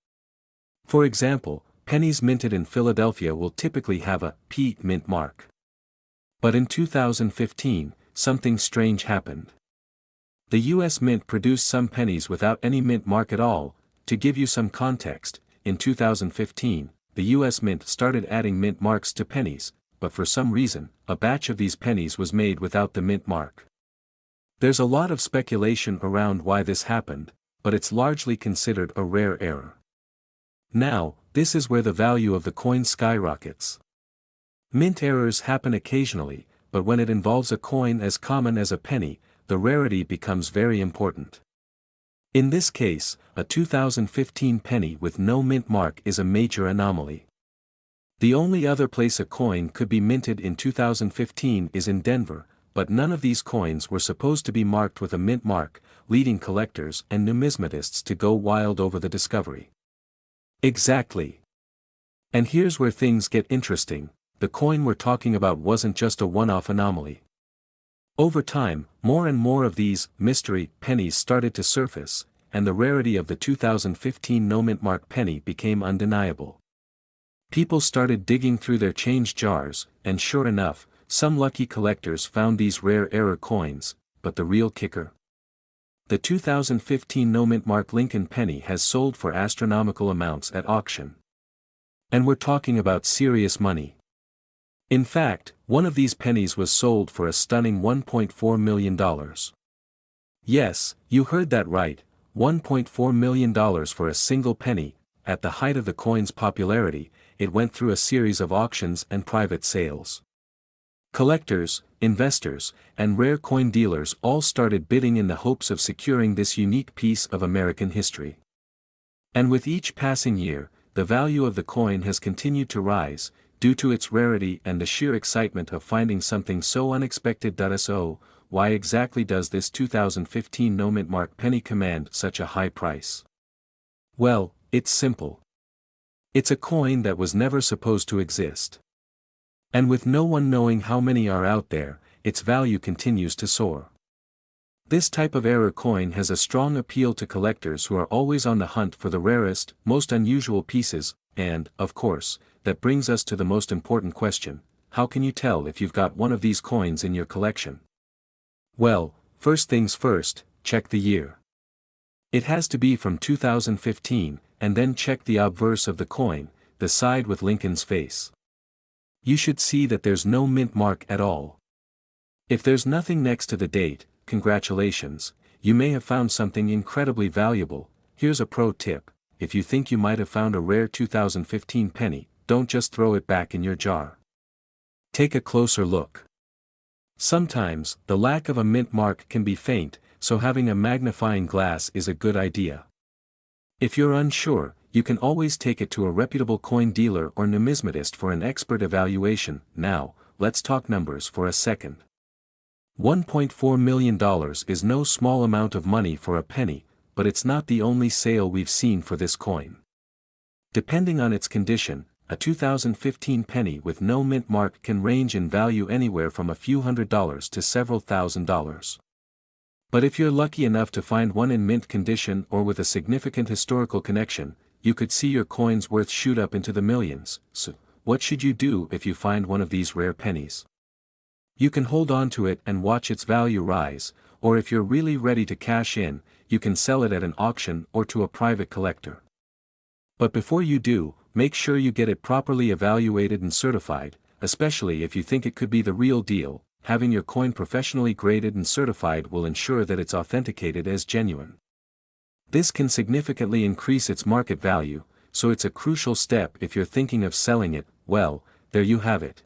For example, pennies minted in Philadelphia will typically have a P mint mark. But in 2015, something strange happened. The US Mint produced some pennies without any mint mark at all. To give you some context, in 2015, the US Mint started adding mint marks to pennies, but for some reason, a batch of these pennies was made without the mint mark. There's a lot of speculation around why this happened, but it's largely considered a rare error. Now, this is where the value of the coin skyrockets. Mint errors happen occasionally, but when it involves a coin as common as a penny, the rarity becomes very important. In this case, a 2015 penny with no mint mark is a major anomaly. The only other place a coin could be minted in 2015 is in Denver, but none of these coins were supposed to be marked with a mint mark. leading collectors and numismatists to go wild over the discovery. Exactly. And here's where things get interesting: the coin we're talking about wasn't just a one-off anomaly. Over time, more and more of these mystery pennies started to surface, and the rarity of the 2015 no-mint mark penny became undeniable. People started digging through their change jars, and sure enough, some lucky collectors found these rare error coins. But the real kicker? The 2015 no-mint mark Lincoln penny has sold for astronomical amounts at auction. And we're talking about serious money. In fact, one of these pennies was sold for a stunning $1.4 million. Yes, you heard that right, $1.4 million for a single penny. At the height of the coin's popularity, it went through a series of auctions and private sales. Collectors, investors, and rare coin dealers all started bidding in the hopes of securing this unique piece of American history. And with each passing year, the value of the coin has continued to rise, due to its rarity and the sheer excitement of finding something so unexpected. So, why exactly does this 2015 no-mint mark penny command such a high price? Well, it's simple. It's a coin that was never supposed to exist. And with no one knowing how many are out there, its value continues to soar. This type of error coin has a strong appeal to collectors who are always on the hunt for the rarest, most unusual pieces, and, of course, that brings us to the most important question: how can you tell if you've got one of these coins in your collection? Well, first things first, check the year. It has to be from 2015, and then check the obverse of the coin, the side with Lincoln's face. You should see that there's no mint mark at all. If there's nothing next to the date, congratulations, you may have found something incredibly valuable. Here's a pro tip: if you think you might have found a rare 2015 penny, don't just throw it back in your jar. Take a closer look. Sometimes, the lack of a mint mark can be faint, so having a magnifying glass is a good idea. If you're unsure, you can always take it to a reputable coin dealer or numismatist for an expert evaluation. Now, let's talk numbers for a second. $1.4 million is no small amount of money for a penny, but it's not the only sale we've seen for this coin. Depending on its condition, a 2015 penny with no mint mark can range in value anywhere from a few $100s to several $1,000s. But if you're lucky enough to find one in mint condition or with a significant historical connection, you could see your coin's worth shoot up into the millions. So, what should you do if you find one of these rare pennies? You can hold on to it and watch its value rise, or if you're really ready to cash in, you can sell it at an auction or to a private collector. But before you do, make sure you get it properly evaluated and certified, especially if you think it could be the real deal. Having your coin professionally graded and certified will ensure that it's authenticated as genuine. This can significantly increase its market value, so it's a crucial step if you're thinking of selling it. Well, there you have it.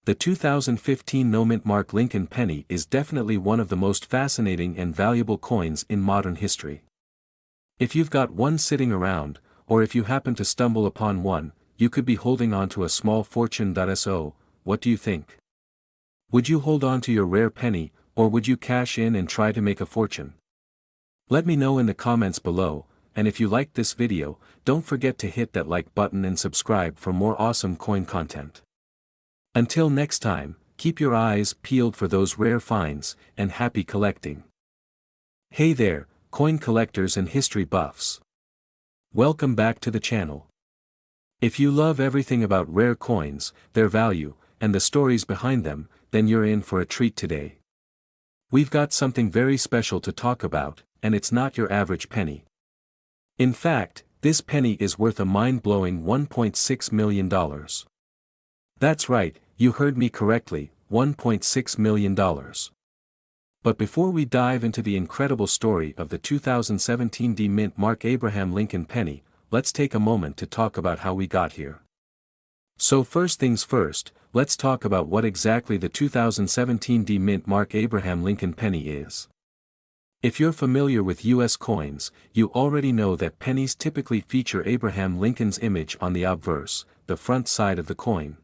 The 2015 no-mint mark Lincoln penny is definitely one of the most fascinating and valuable coins in modern history. If you've got one sitting around, or if you happen to stumble upon one, you could be holding on to a small fortune. So, what do you think? Would you hold on to your rare penny, or would you cash in and try to make a fortune? Let me know in the comments below, and if you liked this video, don't forget to hit that like button and subscribe for more awesome coin content. Until next time, keep your eyes peeled for those rare finds, and happy collecting. Hey there, coin collectors and history buffs. Welcome back to the channel. If you love everything about rare coins, their value, and the stories behind them, then you're in for a treat today. We've got something very special to talk about, and it's not your average penny. In fact, this penny is worth a mind-blowing $1.6 million. That's right, you heard me correctly, $1.6 million. But before we dive into the incredible story of the 2017 D-Mint Mark Abraham Lincoln penny, let's take a moment to talk about how we got here. So first things first, let's talk about what exactly the 2017 D-Mint Mark Abraham Lincoln penny is. If you're familiar with U.S. coins, you already know that pennies typically feature Abraham Lincoln's image on the obverse, the front side of the coin.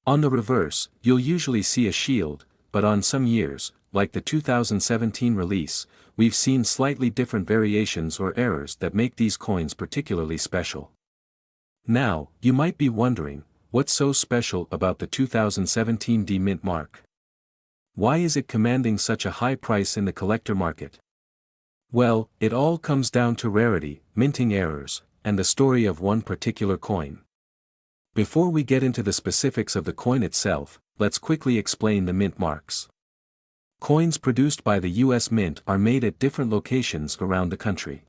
On the reverse, you'll usually see a shield, but on some years, like the 2017 release, we've seen slightly different variations or errors that make these coins particularly special. Now, you might be wondering, what's so special about the 2017 D mint mark? Why is it commanding such a high price in the collector market? Well, it all comes down to rarity, minting errors, and the story of one particular coin. Before we get into the specifics of the coin itself, let's quickly explain the mint marks. Coins produced by the US Mint are made at different locations around the country.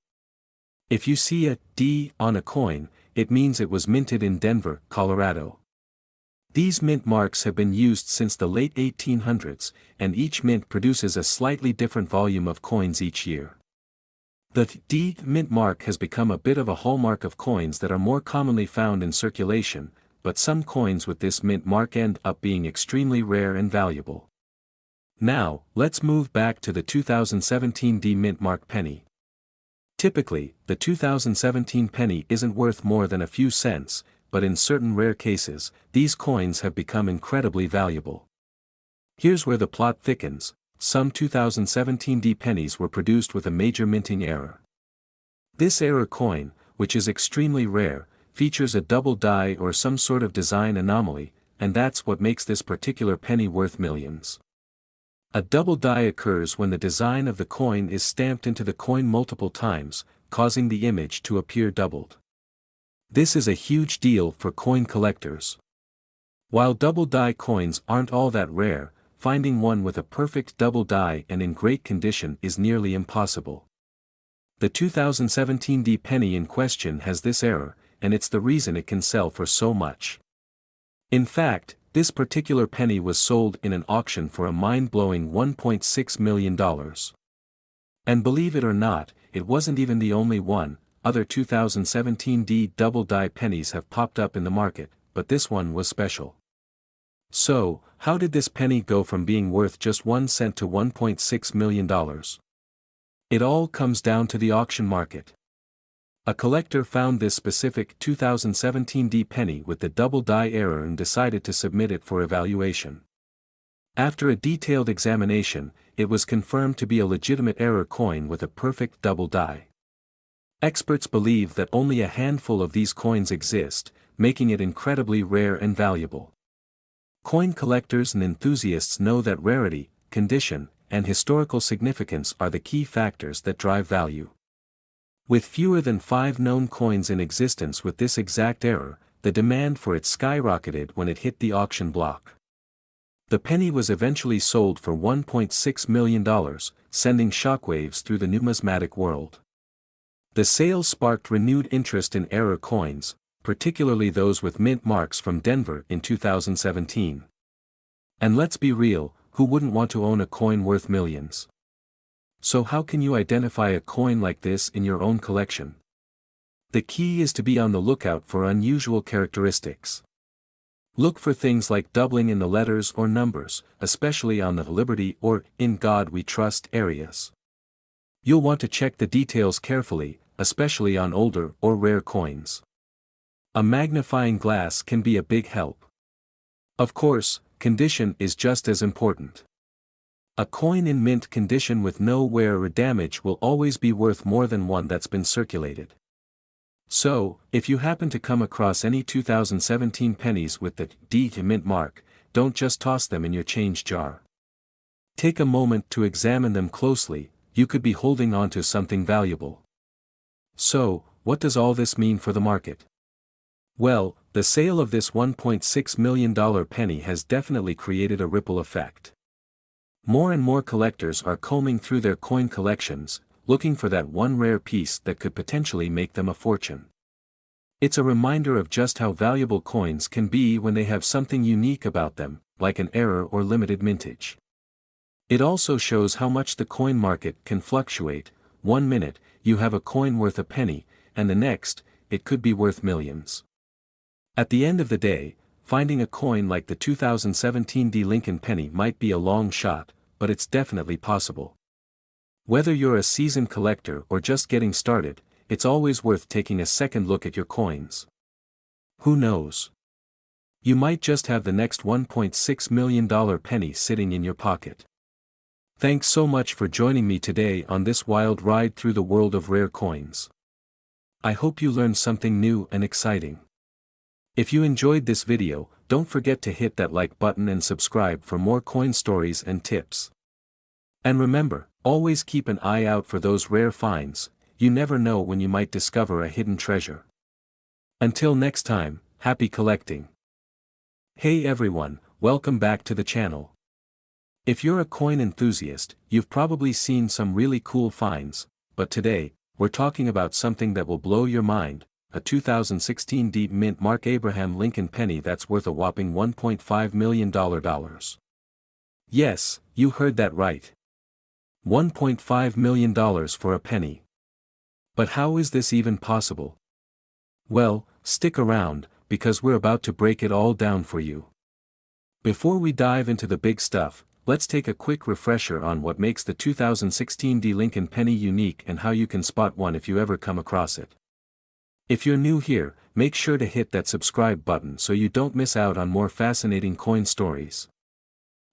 If you see a D on a coin, it means it was minted in Denver, Colorado. These mint marks have been used since the late 1800s, and each mint produces a slightly different volume of coins each year. The D mint mark has become a bit of a hallmark of coins that are more commonly found in circulation, but some coins with this mint mark end up being extremely rare and valuable. Now, let's move back to the 2017 D mint mark penny. Typically, the 2017 penny isn't worth more than a few cents, but in certain rare cases, these coins have become incredibly valuable. Here's where the plot thickens. Some 2017 D pennies were produced with a major minting error. This error coin, which is extremely rare, features a double die or some sort of design anomaly, and that's what makes this particular penny worth millions. A double die occurs when the design of the coin is stamped into the coin multiple times, causing the image to appear doubled. This is a huge deal for coin collectors. While double die coins aren't all that rare, finding one with a perfect double die and in great condition is nearly impossible. The 2017 D penny in question has this error, and it's the reason it can sell for so much. In fact, this particular penny was sold in an auction for a mind-blowing $1.6 million. And believe it or not, it wasn't even the only one. Other 2017 D double die pennies have popped up in the market, but this one was special. So, how did this penny go from being worth just 1 cent to $1.6 million? It all comes down to the auction market. A collector found this specific 2017 D penny with the double die error and decided to submit it for evaluation. After a detailed examination, it was confirmed to be a legitimate error coin with a perfect double die. Experts believe that only a handful of these coins exist, making it incredibly rare and valuable. Coin collectors and enthusiasts know that rarity, condition, and historical significance are the key factors that drive value. With fewer than 5 known coins in existence with this exact error, the demand for it skyrocketed when it hit the auction block. The penny was eventually sold for $1.6 million, sending shockwaves through the numismatic world. The sale sparked renewed interest in error coins, particularly those with mint marks from Denver in 2017. And let's be real, who wouldn't want to own a coin worth millions? So how can you identify a coin like this in your own collection? The key is to be on the lookout for unusual characteristics. Look for things like doubling in the letters or numbers, especially on the Liberty or In God We Trust areas. You'll want to check the details carefully, especially on older or rare coins. A magnifying glass can be a big help. Of course, condition is just as important. A coin in mint condition with no wear or damage will always be worth more than one that's been circulated. So, if you happen to come across any 2017 pennies with the D mint mark, don't just toss them in your change jar. Take a moment to examine them closely. You could be holding on to something valuable. So, what does all this mean for the market? Well, the sale of this $1.6 million penny has definitely created a ripple effect. More and more collectors are combing through their coin collections, looking for that one rare piece that could potentially make them a fortune. It's a reminder of just how valuable coins can be when they have something unique about them, like an error or limited mintage. It also shows how much the coin market can fluctuate. 1 minute, you have a coin worth a penny, and the next, it could be worth millions. At the end of the day, finding a coin like the 2017 D Lincoln penny might be a long shot, but it's definitely possible. Whether you're a seasoned collector or just getting started, it's always worth taking a second look at your coins. Who knows? You might just have the next $1.6 million penny sitting in your pocket. Thanks so much for joining me today on this wild ride through the world of rare coins. I hope you learned something new and exciting. If you enjoyed this video, don't forget to hit that like button and subscribe for more coin stories and tips. And remember, always keep an eye out for those rare finds. You never know when you might discover a hidden treasure. Until next time, happy collecting. Hey everyone, welcome back to the channel. If you're a coin enthusiast, you've probably seen some really cool finds, but today, we're talking about something that will blow your mind, a 2016 deep mint Mark Abraham Lincoln penny that's worth a whopping $1.5 million. Yes, you heard that right. $1.5 million for a penny. But how is this even possible? Well, stick around, because we're about to break it all down for you. Before we dive into the big stuff, let's take a quick refresher on what makes the 2016 Lincoln penny unique and how you can spot one if you ever come across it. If you're new here, make sure to hit that subscribe button so you don't miss out on more fascinating coin stories.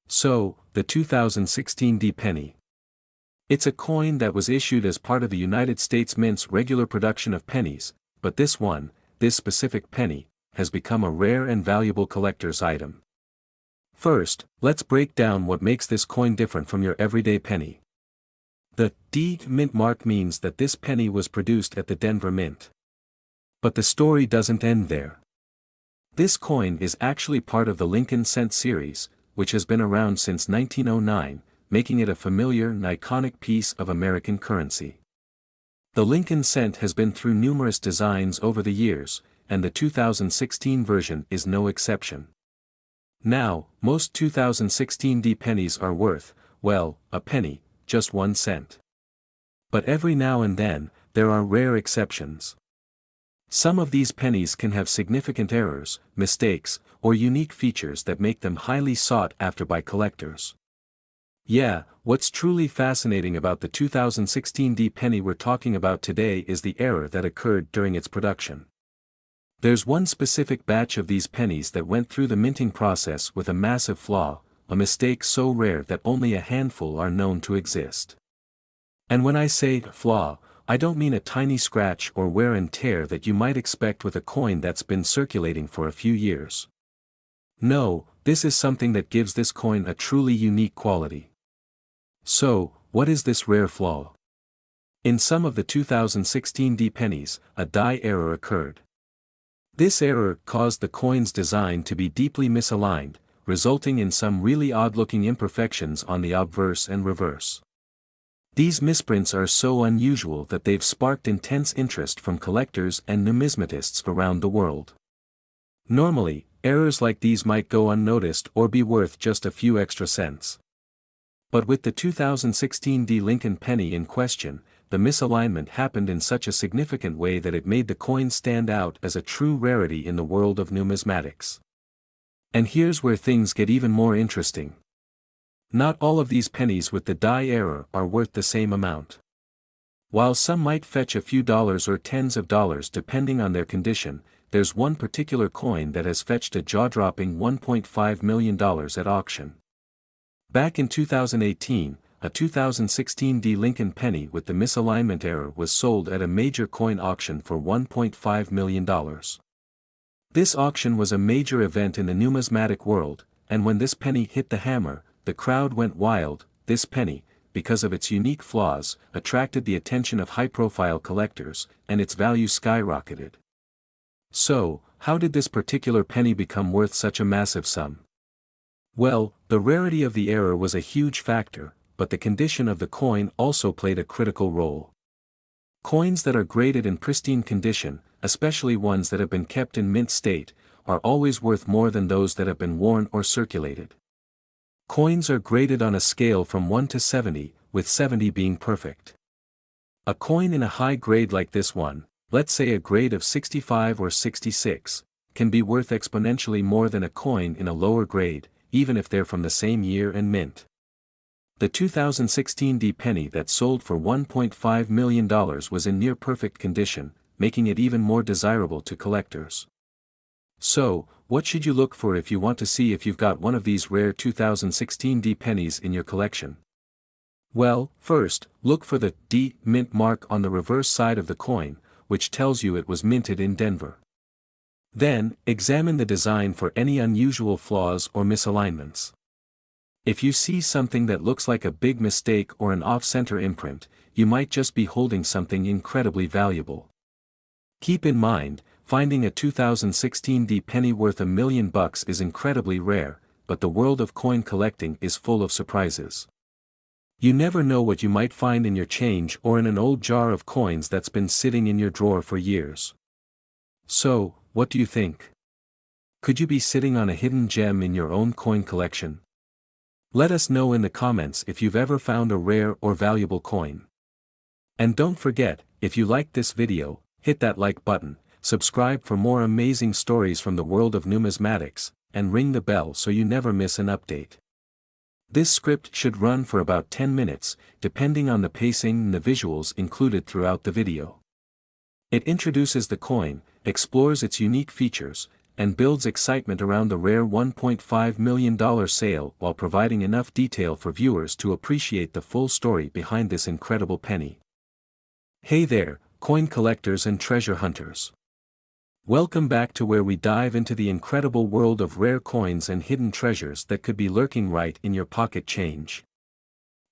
So, the 2016 penny. It's a coin that was issued as part of the United States Mint's regular production of pennies, but this specific penny, has become a rare and valuable collector's item. First, let's break down what makes this coin different from your everyday penny. The D Mint mark means that this penny was produced at the Denver Mint. But the story doesn't end there. This coin is actually part of the Lincoln Cent series, which has been around since 1909, making it a familiar and iconic piece of American currency. The Lincoln Cent has been through numerous designs over the years, and the 2016 version is no exception. Now, most 2016 pennies are worth, well, a penny, just 1 cent. But every now and then, there are rare exceptions. Some of these pennies can have significant errors, mistakes, or unique features that make them highly sought after by collectors. Yeah, what's truly fascinating about the 2016 penny we're talking about today is the error that occurred during its production. There's one specific batch of these pennies that went through the minting process with a massive flaw, a mistake so rare that only a handful are known to exist. And when I say flaw, I don't mean a tiny scratch or wear and tear that you might expect with a coin that's been circulating for a few years. No, this is something that gives this coin a truly unique quality. So, what is this rare flaw? In some of the 2016 pennies, a die error occurred. This error caused the coin's design to be deeply misaligned, resulting in some really odd-looking imperfections on the obverse and reverse. These misprints are so unusual that they've sparked intense interest from collectors and numismatists around the world. Normally, errors like these might go unnoticed or be worth just a few extra cents. But with the 2016 Lincoln penny in question, the misalignment happened in such a significant way that it made the coin stand out as a true rarity in the world of numismatics. And here's where things get even more interesting. Not all of these pennies with the die error are worth the same amount. While some might fetch a few dollars or tens of dollars depending on their condition, there's one particular coin that has fetched a jaw-dropping $1.5 million at auction. Back in 2018, a 2016 Lincoln penny with the misalignment error was sold at a major coin auction for $1.5 million. This auction was a major event in the numismatic world, and when this penny hit the hammer, the crowd went wild. This penny, because of its unique flaws, attracted the attention of high-profile collectors, and its value skyrocketed. So, how did this particular penny become worth such a massive sum? Well, the rarity of the error was a huge factor, but the condition of the coin also played a critical role. Coins that are graded in pristine condition, especially ones that have been kept in mint state, are always worth more than those that have been worn or circulated. Coins are graded on a scale from 1 to 70, with 70 being perfect. A coin in a high grade like this one, let's say a grade of 65 or 66, can be worth exponentially more than a coin in a lower grade, even if they're from the same year and mint. The 2016 penny that sold for $1.5 million was in near-perfect condition, making it even more desirable to collectors. So, what should you look for if you want to see if you've got one of these rare 2016 pennies in your collection? Well, first, look for the D mint mark on the reverse side of the coin, which tells you it was minted in Denver. Then, examine the design for any unusual flaws or misalignments. If you see something that looks like a big mistake or an off-center imprint, you might just be holding something incredibly valuable. Keep in mind, finding a 2016 D penny worth $1 million is incredibly rare, but the world of coin collecting is full of surprises. You never know what you might find in your change or in an old jar of coins that's been sitting in your drawer for years. So, what do you think? Could you be sitting on a hidden gem in your own coin collection? Let us know in the comments if you've ever found a rare or valuable coin. And don't forget, if you liked this video, hit that like button, subscribe for more amazing stories from the world of numismatics, and ring the bell so you never miss an update. This script should run for about 10 minutes, depending on the pacing and the visuals included throughout the video. It introduces the coin, explores its unique features, and builds excitement around the rare $1.5 million sale while providing enough detail for viewers to appreciate the full story behind this incredible penny. Hey there, coin collectors and treasure hunters. Welcome back to where we dive into the incredible world of rare coins and hidden treasures that could be lurking right in your pocket change.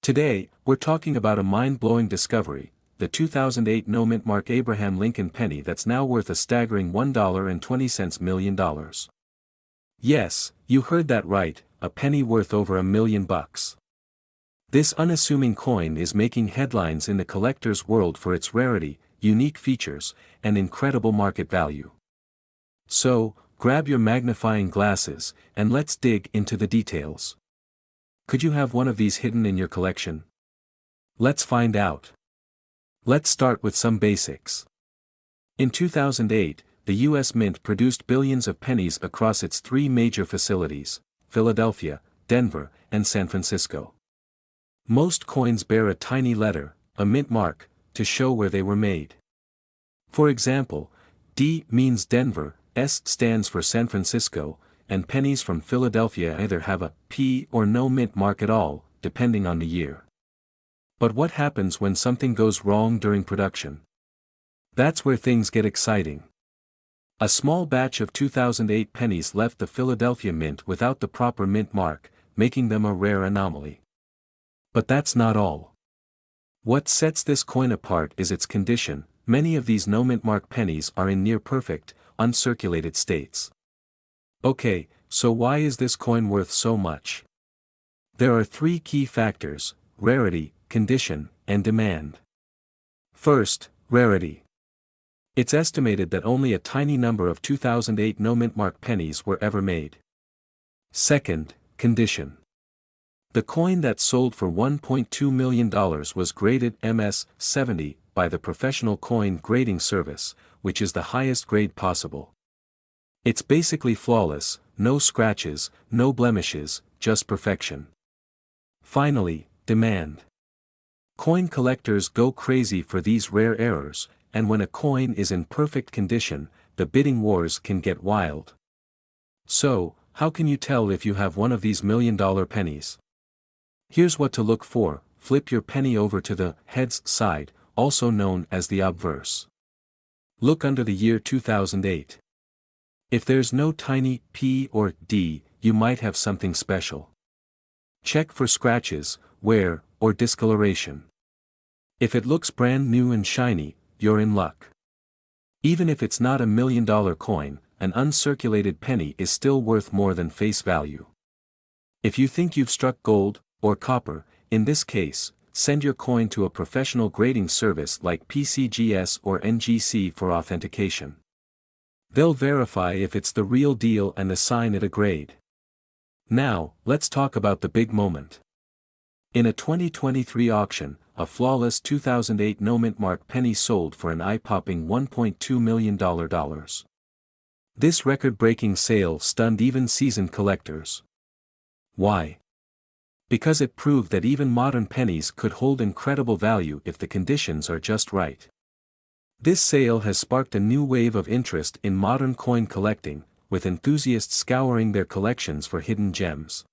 Today, we're talking about a mind-blowing discovery, the 2008 no-mint mark Abraham Lincoln penny that's now worth a staggering $1.20 million. Yes, you heard that right, a penny worth over $1 million. This unassuming coin is making headlines in the collector's world for its rarity, unique features, and incredible market value. So, grab your magnifying glasses, and let's dig into the details. Could you have one of these hidden in your collection? Let's find out. Let's start with some basics. In 2008, the U.S. Mint produced billions of pennies across its three major facilities, Philadelphia, Denver, and San Francisco. Most coins bear a tiny letter, a mint mark, to show where they were made. For example, D means Denver, S stands for San Francisco, and pennies from Philadelphia either have a P or no mint mark at all, depending on the year. But what happens when something goes wrong during production? That's where things get exciting. A small batch of 2008 pennies left the Philadelphia Mint without the proper mint mark, making them a rare anomaly. But that's not all. What sets this coin apart is its condition. Many of these no mint mark pennies are in near-perfect, uncirculated states. Okay, so why is this coin worth so much? There are three key factors: rarity, condition, and demand. First, rarity. It's estimated that only a tiny number of 2008 no-mint mark pennies were ever made. Second, condition. The coin that sold for $1.2 million was graded MS-70 by the Professional Coin Grading Service, which is the highest grade possible. It's basically flawless, no scratches, no blemishes, just perfection. Finally, demand. Coin collectors go crazy for these rare errors, and when a coin is in perfect condition, the bidding wars can get wild. So, how can you tell if you have one of these million-dollar pennies? Here's what to look for: flip your penny over to the heads side, also known as the obverse. Look under the year 2008. If there's no tiny P or D, you might have something special. Check for scratches, wear, or discoloration. If it looks brand new and shiny, you're in luck. Even if it's not $1 million coin, an uncirculated penny is still worth more than face value. If you think you've struck gold, or copper, in this case, send your coin to a professional grading service like PCGS or NGC for authentication. They'll verify if it's the real deal and assign it a grade. Now, let's talk about the big moment. In a 2023 auction, a flawless 2008 no-mint mark penny sold for an eye-popping $1.2 million. This record-breaking sale stunned even seasoned collectors. Why? Because it proved that even modern pennies could hold incredible value if the conditions are just right. This sale has sparked a new wave of interest in modern coin collecting, with enthusiasts scouring their collections for hidden gems.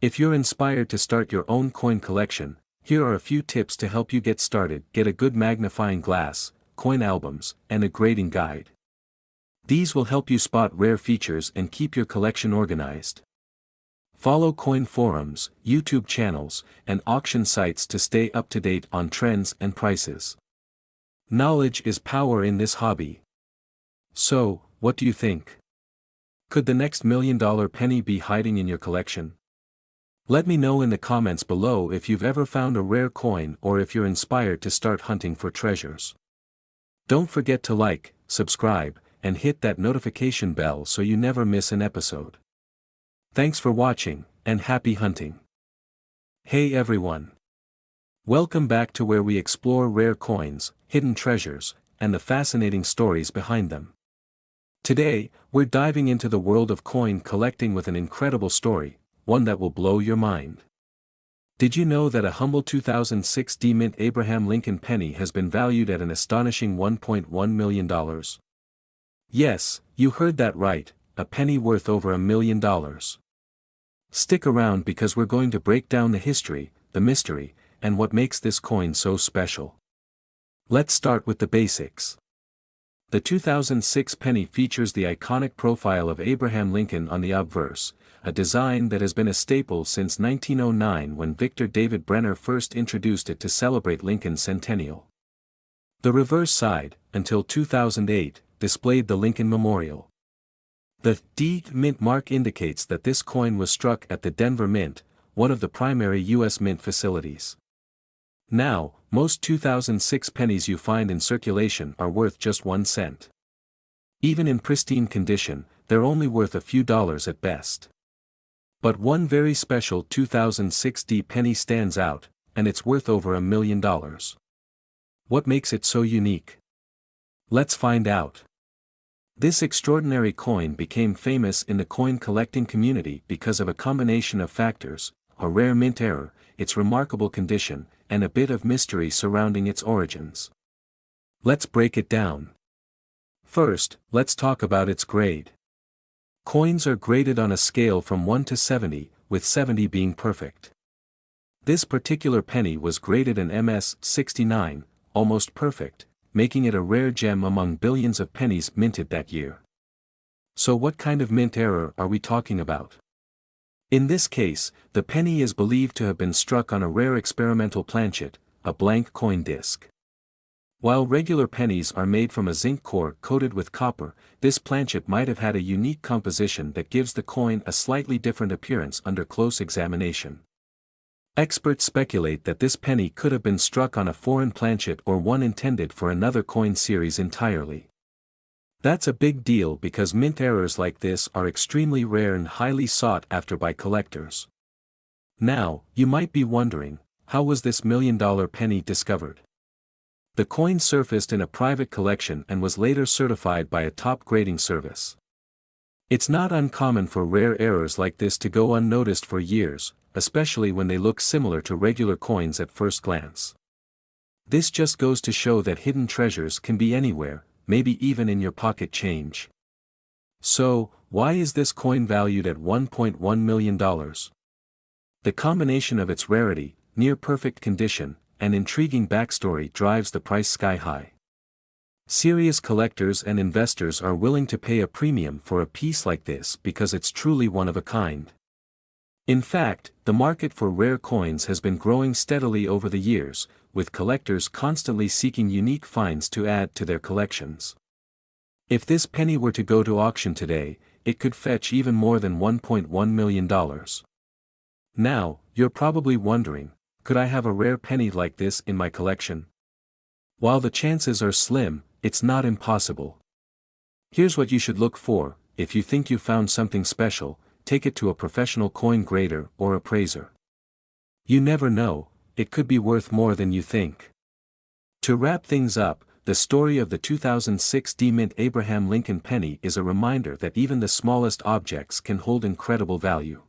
If you're inspired to start your own coin collection, here are a few tips to help you get started. Get a good magnifying glass, coin albums, and a grading guide. These will help you spot rare features and keep your collection organized. Follow coin forums, YouTube channels, and auction sites to stay up to date on trends and prices. Knowledge is power in this hobby. So, what do you think? Could the next $1 million penny be hiding in your collection? Let me know in the comments below if you've ever found a rare coin or if you're inspired to start hunting for treasures. Don't forget to like, subscribe, and hit that notification bell so you never miss an episode. Thanks for watching, and happy hunting. Hey everyone! Welcome back to where we explore rare coins, hidden treasures, and the fascinating stories behind them. Today, we're diving into the world of coin collecting with an incredible story, one that will blow your mind. Did you know that a humble 2006 mint Abraham Lincoln penny has been valued at an astonishing $1.1 million? Yes, you heard that right, a penny worth over $1 million. Stick around because we're going to break down the history, the mystery, and what makes this coin so special. Let's start with the basics. The 2006 penny features the iconic profile of Abraham Lincoln on the obverse, a design that has been a staple since 1909 when Victor David Brenner first introduced it to celebrate Lincoln's centennial. The reverse side, until 2008, displayed the Lincoln Memorial. The D Mint mark indicates that this coin was struck at the Denver Mint, one of the primary U.S. mint facilities. Now, most 2006 pennies you find in circulation are worth just 1 cent. Even in pristine condition, they're only worth a few dollars at best. But one very special 2006 penny stands out, and it's worth over $1 million. What makes it so unique? Let's find out. This extraordinary coin became famous in the coin collecting community because of a combination of factors: a rare mint error, its remarkable condition, and a bit of mystery surrounding its origins. Let's break it down. First, let's talk about its grade. Coins are graded on a scale from 1 to 70, with 70 being perfect. This particular penny was graded an MS 69, almost perfect, making it a rare gem among billions of pennies minted that year. So what kind of mint error are we talking about? In this case, the penny is believed to have been struck on a rare experimental planchet, a blank coin disc. While regular pennies are made from a zinc core coated with copper, this planchet might have had a unique composition that gives the coin a slightly different appearance under close examination. Experts speculate that this penny could have been struck on a foreign planchet or one intended for another coin series entirely. That's a big deal because mint errors like this are extremely rare and highly sought after by collectors. Now, you might be wondering, how was this $1 million penny discovered? The coin surfaced in a private collection and was later certified by a top grading service. It's not uncommon for rare errors like this to go unnoticed for years, especially when they look similar to regular coins at first glance. This just goes to show that hidden treasures can be anywhere, maybe even in your pocket change. So, why is this coin valued at $1.1 million? The combination of its rarity, near-perfect condition, and intriguing backstory drives the price sky high. Serious collectors and investors are willing to pay a premium for a piece like this because it's truly one of a kind. In fact, the market for rare coins has been growing steadily over the years, with collectors constantly seeking unique finds to add to their collections. If this penny were to go to auction today, it could fetch even more than $1.1 million. Now, you're probably wondering, could I have a rare penny like this in my collection? While the chances are slim, it's not impossible. Here's what you should look for: if you think you found something special, take it to a professional coin grader or appraiser. You never know, it could be worth more than you think. To wrap things up, the story of the 2006 mint Abraham Lincoln penny is a reminder that even the smallest objects can hold incredible value.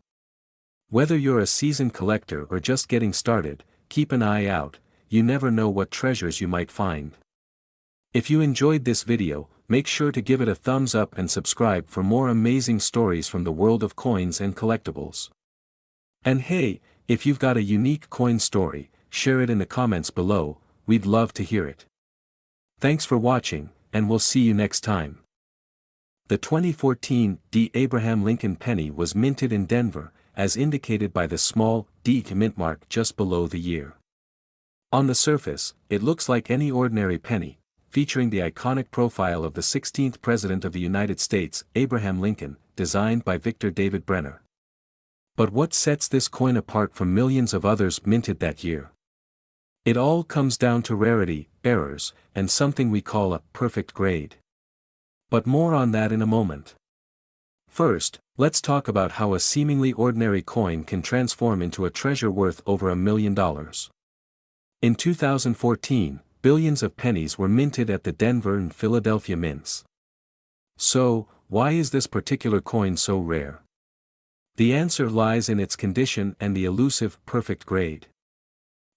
Whether you're a seasoned collector or just getting started, keep an eye out, you never know what treasures you might find. If you enjoyed this video, make sure to give it a thumbs up and subscribe for more amazing stories from the world of coins and collectibles. And hey, if you've got a unique coin story, share it in the comments below, we'd love to hear it. Thanks for watching, and we'll see you next time. The 2014 D. Abraham Lincoln penny was minted in Denver, as indicated by the small D mint mark just below the year. On the surface, it looks like any ordinary penny, featuring the iconic profile of the 16th President of the United States, Abraham Lincoln, designed by Victor David Brenner. But what sets this coin apart from millions of others minted that year? It all comes down to rarity, errors, and something we call a perfect grade. But more on that in a moment. First, let's talk about how a seemingly ordinary coin can transform into a treasure worth over $1 million. In 2014, billions of pennies were minted at the Denver and Philadelphia mints. So, why is this particular coin so rare? The answer lies in its condition and the elusive perfect grade.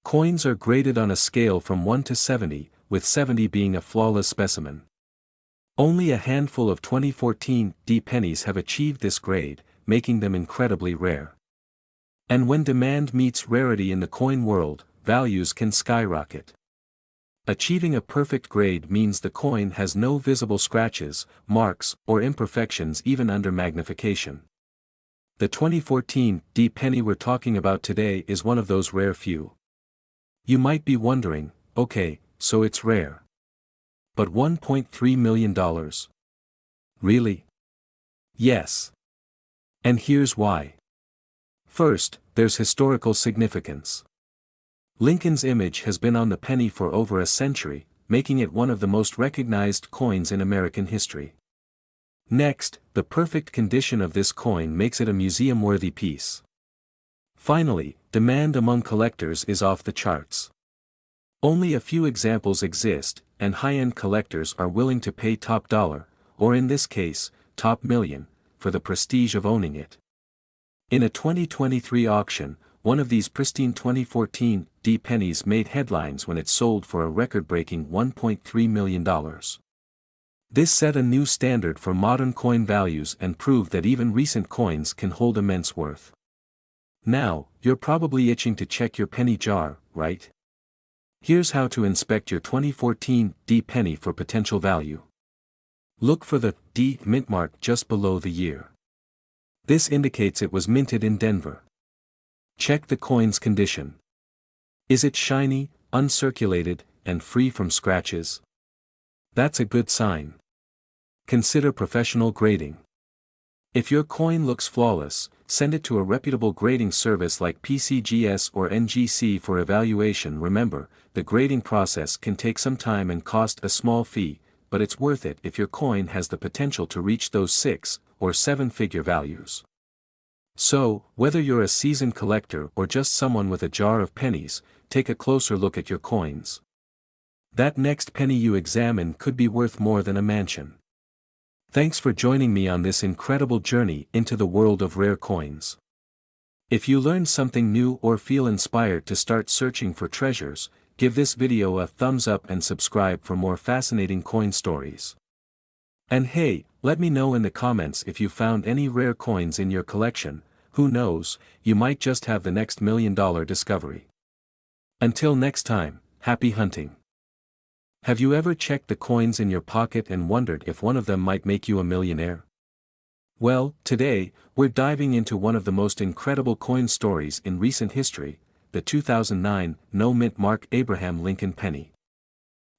Coins are graded on a scale from 1 to 70, with 70 being a flawless specimen. Only a handful of 2014 D pennies have achieved this grade, making them incredibly rare. And when demand meets rarity in the coin world, values can skyrocket. Achieving a perfect grade means the coin has no visible scratches, marks, or imperfections even under magnification. The 2014 D penny we're talking about today is one of those rare few. You might be wondering, okay, so it's rare. But $1.3 million? Really? Yes. And here's why. First, there's historical significance. Lincoln's image has been on the penny for over a century, making it one of the most recognized coins in American history. Next, the perfect condition of this coin makes it a museum-worthy piece. Finally, demand among collectors is off the charts. Only a few examples exist, and high-end collectors are willing to pay top dollar, or in this case, top million, for the prestige of owning it. In a 2023 auction, one of these pristine 2014 D pennies made headlines when it sold for a record-breaking $1.3 million. This set a new standard for modern coin values and proved that even recent coins can hold immense worth. Now, you're probably itching to check your penny jar, right? Here's how to inspect your 2014 D penny for potential value. Look for the D mint mark just below the year. This indicates it was minted in Denver. Check the coin's condition. Is it shiny, uncirculated, and free from scratches? That's a good sign. Consider professional grading. If your coin looks flawless, send it to a reputable grading service like PCGS or NGC for evaluation. Remember, the grading process can take some time and cost a small fee, but it's worth it if your coin has the potential to reach those 6- or 7-figure values. So, whether you're a seasoned collector or just someone with a jar of pennies, take a closer look at your coins. That next penny you examine could be worth more than a mansion. Thanks for joining me on this incredible journey into the world of rare coins. If you learned something new or feel inspired to start searching for treasures, give this video a thumbs up and subscribe for more fascinating coin stories. And hey, let me know in the comments if you found any rare coins in your collection. Who knows, you might just have the next $1 million discovery. Until next time, happy hunting. Have you ever checked the coins in your pocket and wondered if one of them might make you a millionaire? Well, today, we're diving into one of the most incredible coin stories in recent history, the 2009 no-mint mark Abraham Lincoln penny.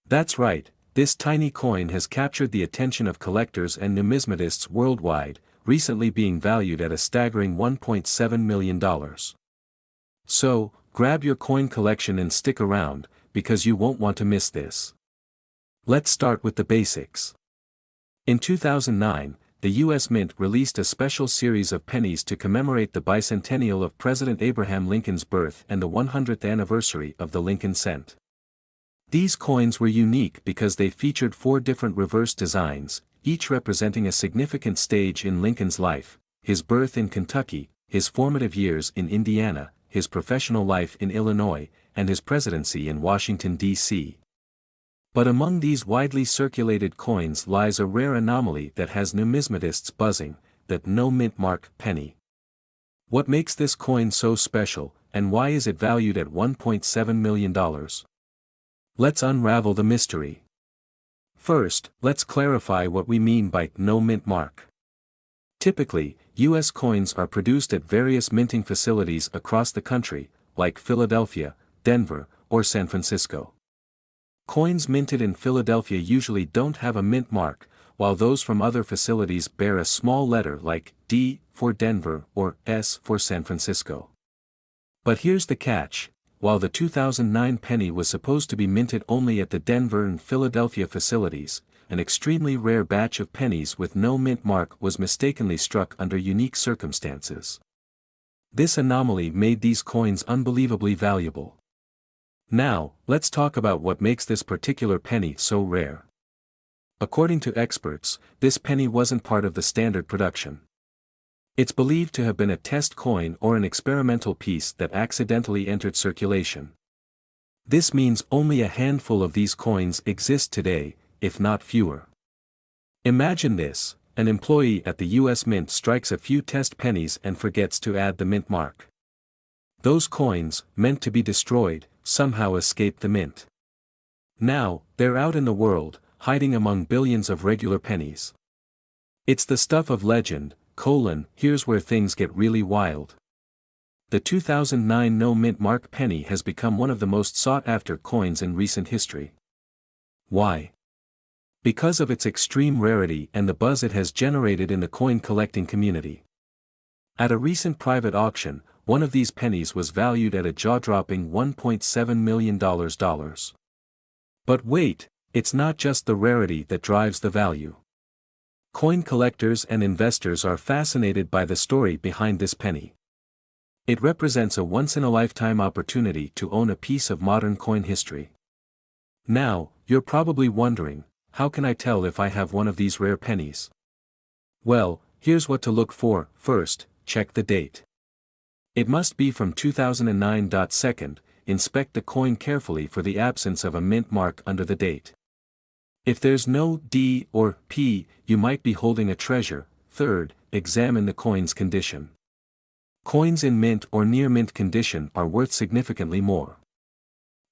That's right, this tiny coin has captured the attention of collectors and numismatists worldwide, recently being valued at a staggering $1.7 million. So, grab your coin collection and stick around, because you won't want to miss this. Let's start with the basics. In 2009, the U.S. Mint released a special series of pennies to commemorate the bicentennial of President Abraham Lincoln's birth and the 100th anniversary of the Lincoln cent. These coins were unique because they featured 4 different reverse designs, each representing a significant stage in Lincoln's life: his birth in Kentucky, his formative years in Indiana, his professional life in Illinois, and his presidency in Washington, D.C. But among these widely circulated coins lies a rare anomaly that has numismatists buzzing: that no mint mark penny. What makes this coin so special, and why is it valued at $1.7 million? Let's unravel the mystery. First, let's clarify what we mean by no mint mark. Typically, U.S. coins are produced at various minting facilities across the country, like Philadelphia, Denver, or San Francisco. Coins minted in Philadelphia usually don't have a mint mark, while those from other facilities bear a small letter like D for Denver or S for San Francisco. But here's the catch: while the 2009 penny was supposed to be minted only at the Denver and Philadelphia facilities, an extremely rare batch of pennies with no mint mark was mistakenly struck under unique circumstances. This anomaly made these coins unbelievably valuable. Now, let's talk about what makes this particular penny so rare. According to experts, this penny wasn't part of the standard production. It's believed to have been a test coin or an experimental piece that accidentally entered circulation. This means only a handful of these coins exist today, if not fewer. Imagine this: an employee at the U.S. Mint strikes a few test pennies and forgets to add the mint mark. Those coins, meant to be destroyed, somehow escape the mint. Now, they're out in the world, hiding among billions of regular pennies. It's the stuff of legend. Here's where things get really wild. The 2009 no mint mark penny has become one of the most sought-after coins in recent history. Why? Because of its extreme rarity and the buzz it has generated in the coin collecting community. At a recent private auction, one of these pennies was valued at a jaw-dropping $1.7 million. But wait, it's not just the rarity that drives the value. Coin collectors and investors are fascinated by the story behind this penny. It represents a once-in-a-lifetime opportunity to own a piece of modern coin history. Now, you're probably wondering, how can I tell if I have one of these rare pennies? Well, here's what to look for. First, check the date. It must be from 2009. Second, inspect the coin carefully for the absence of a mint mark under the date. If there's no D or P, you might be holding a treasure. Third, examine the coin's condition. Coins in mint or near mint condition are worth significantly more.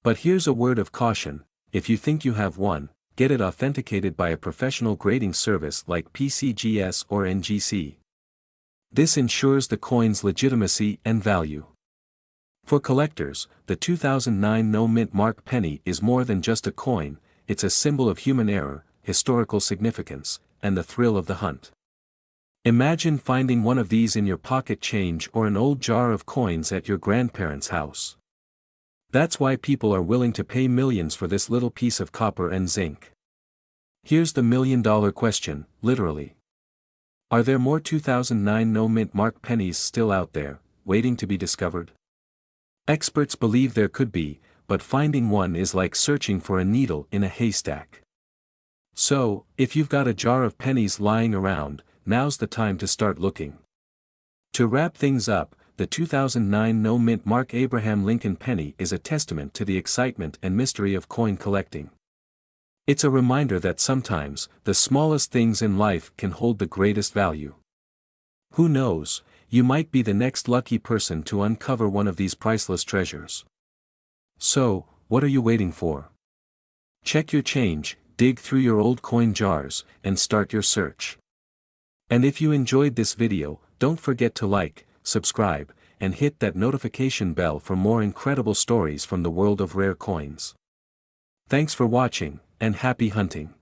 But here's a word of caution: if you think you have one, get it authenticated by a professional grading service like PCGS or NGC. This ensures the coin's legitimacy and value. For collectors, the 2009 no mint mark penny is more than just a coin. It's a symbol of human error, historical significance, and the thrill of the hunt. Imagine finding one of these in your pocket change or an old jar of coins at your grandparents' house. That's why people are willing to pay millions for this little piece of copper and zinc. Here's the million-dollar question, literally. Are there more 2009 no mint mark pennies still out there, waiting to be discovered? Experts believe there could be, but finding one is like searching for a needle in a haystack. So, if you've got a jar of pennies lying around, now's the time to start looking. To wrap things up, the 2009 no mint mark Abraham Lincoln penny is a testament to the excitement and mystery of coin collecting. It's a reminder that sometimes, the smallest things in life can hold the greatest value. Who knows, you might be the next lucky person to uncover one of these priceless treasures. So, what are you waiting for? Check your change, dig through your old coin jars, and start your search. And if you enjoyed this video, don't forget to like, subscribe, and hit that notification bell for more incredible stories from the world of rare coins. Thanks for watching, and happy hunting.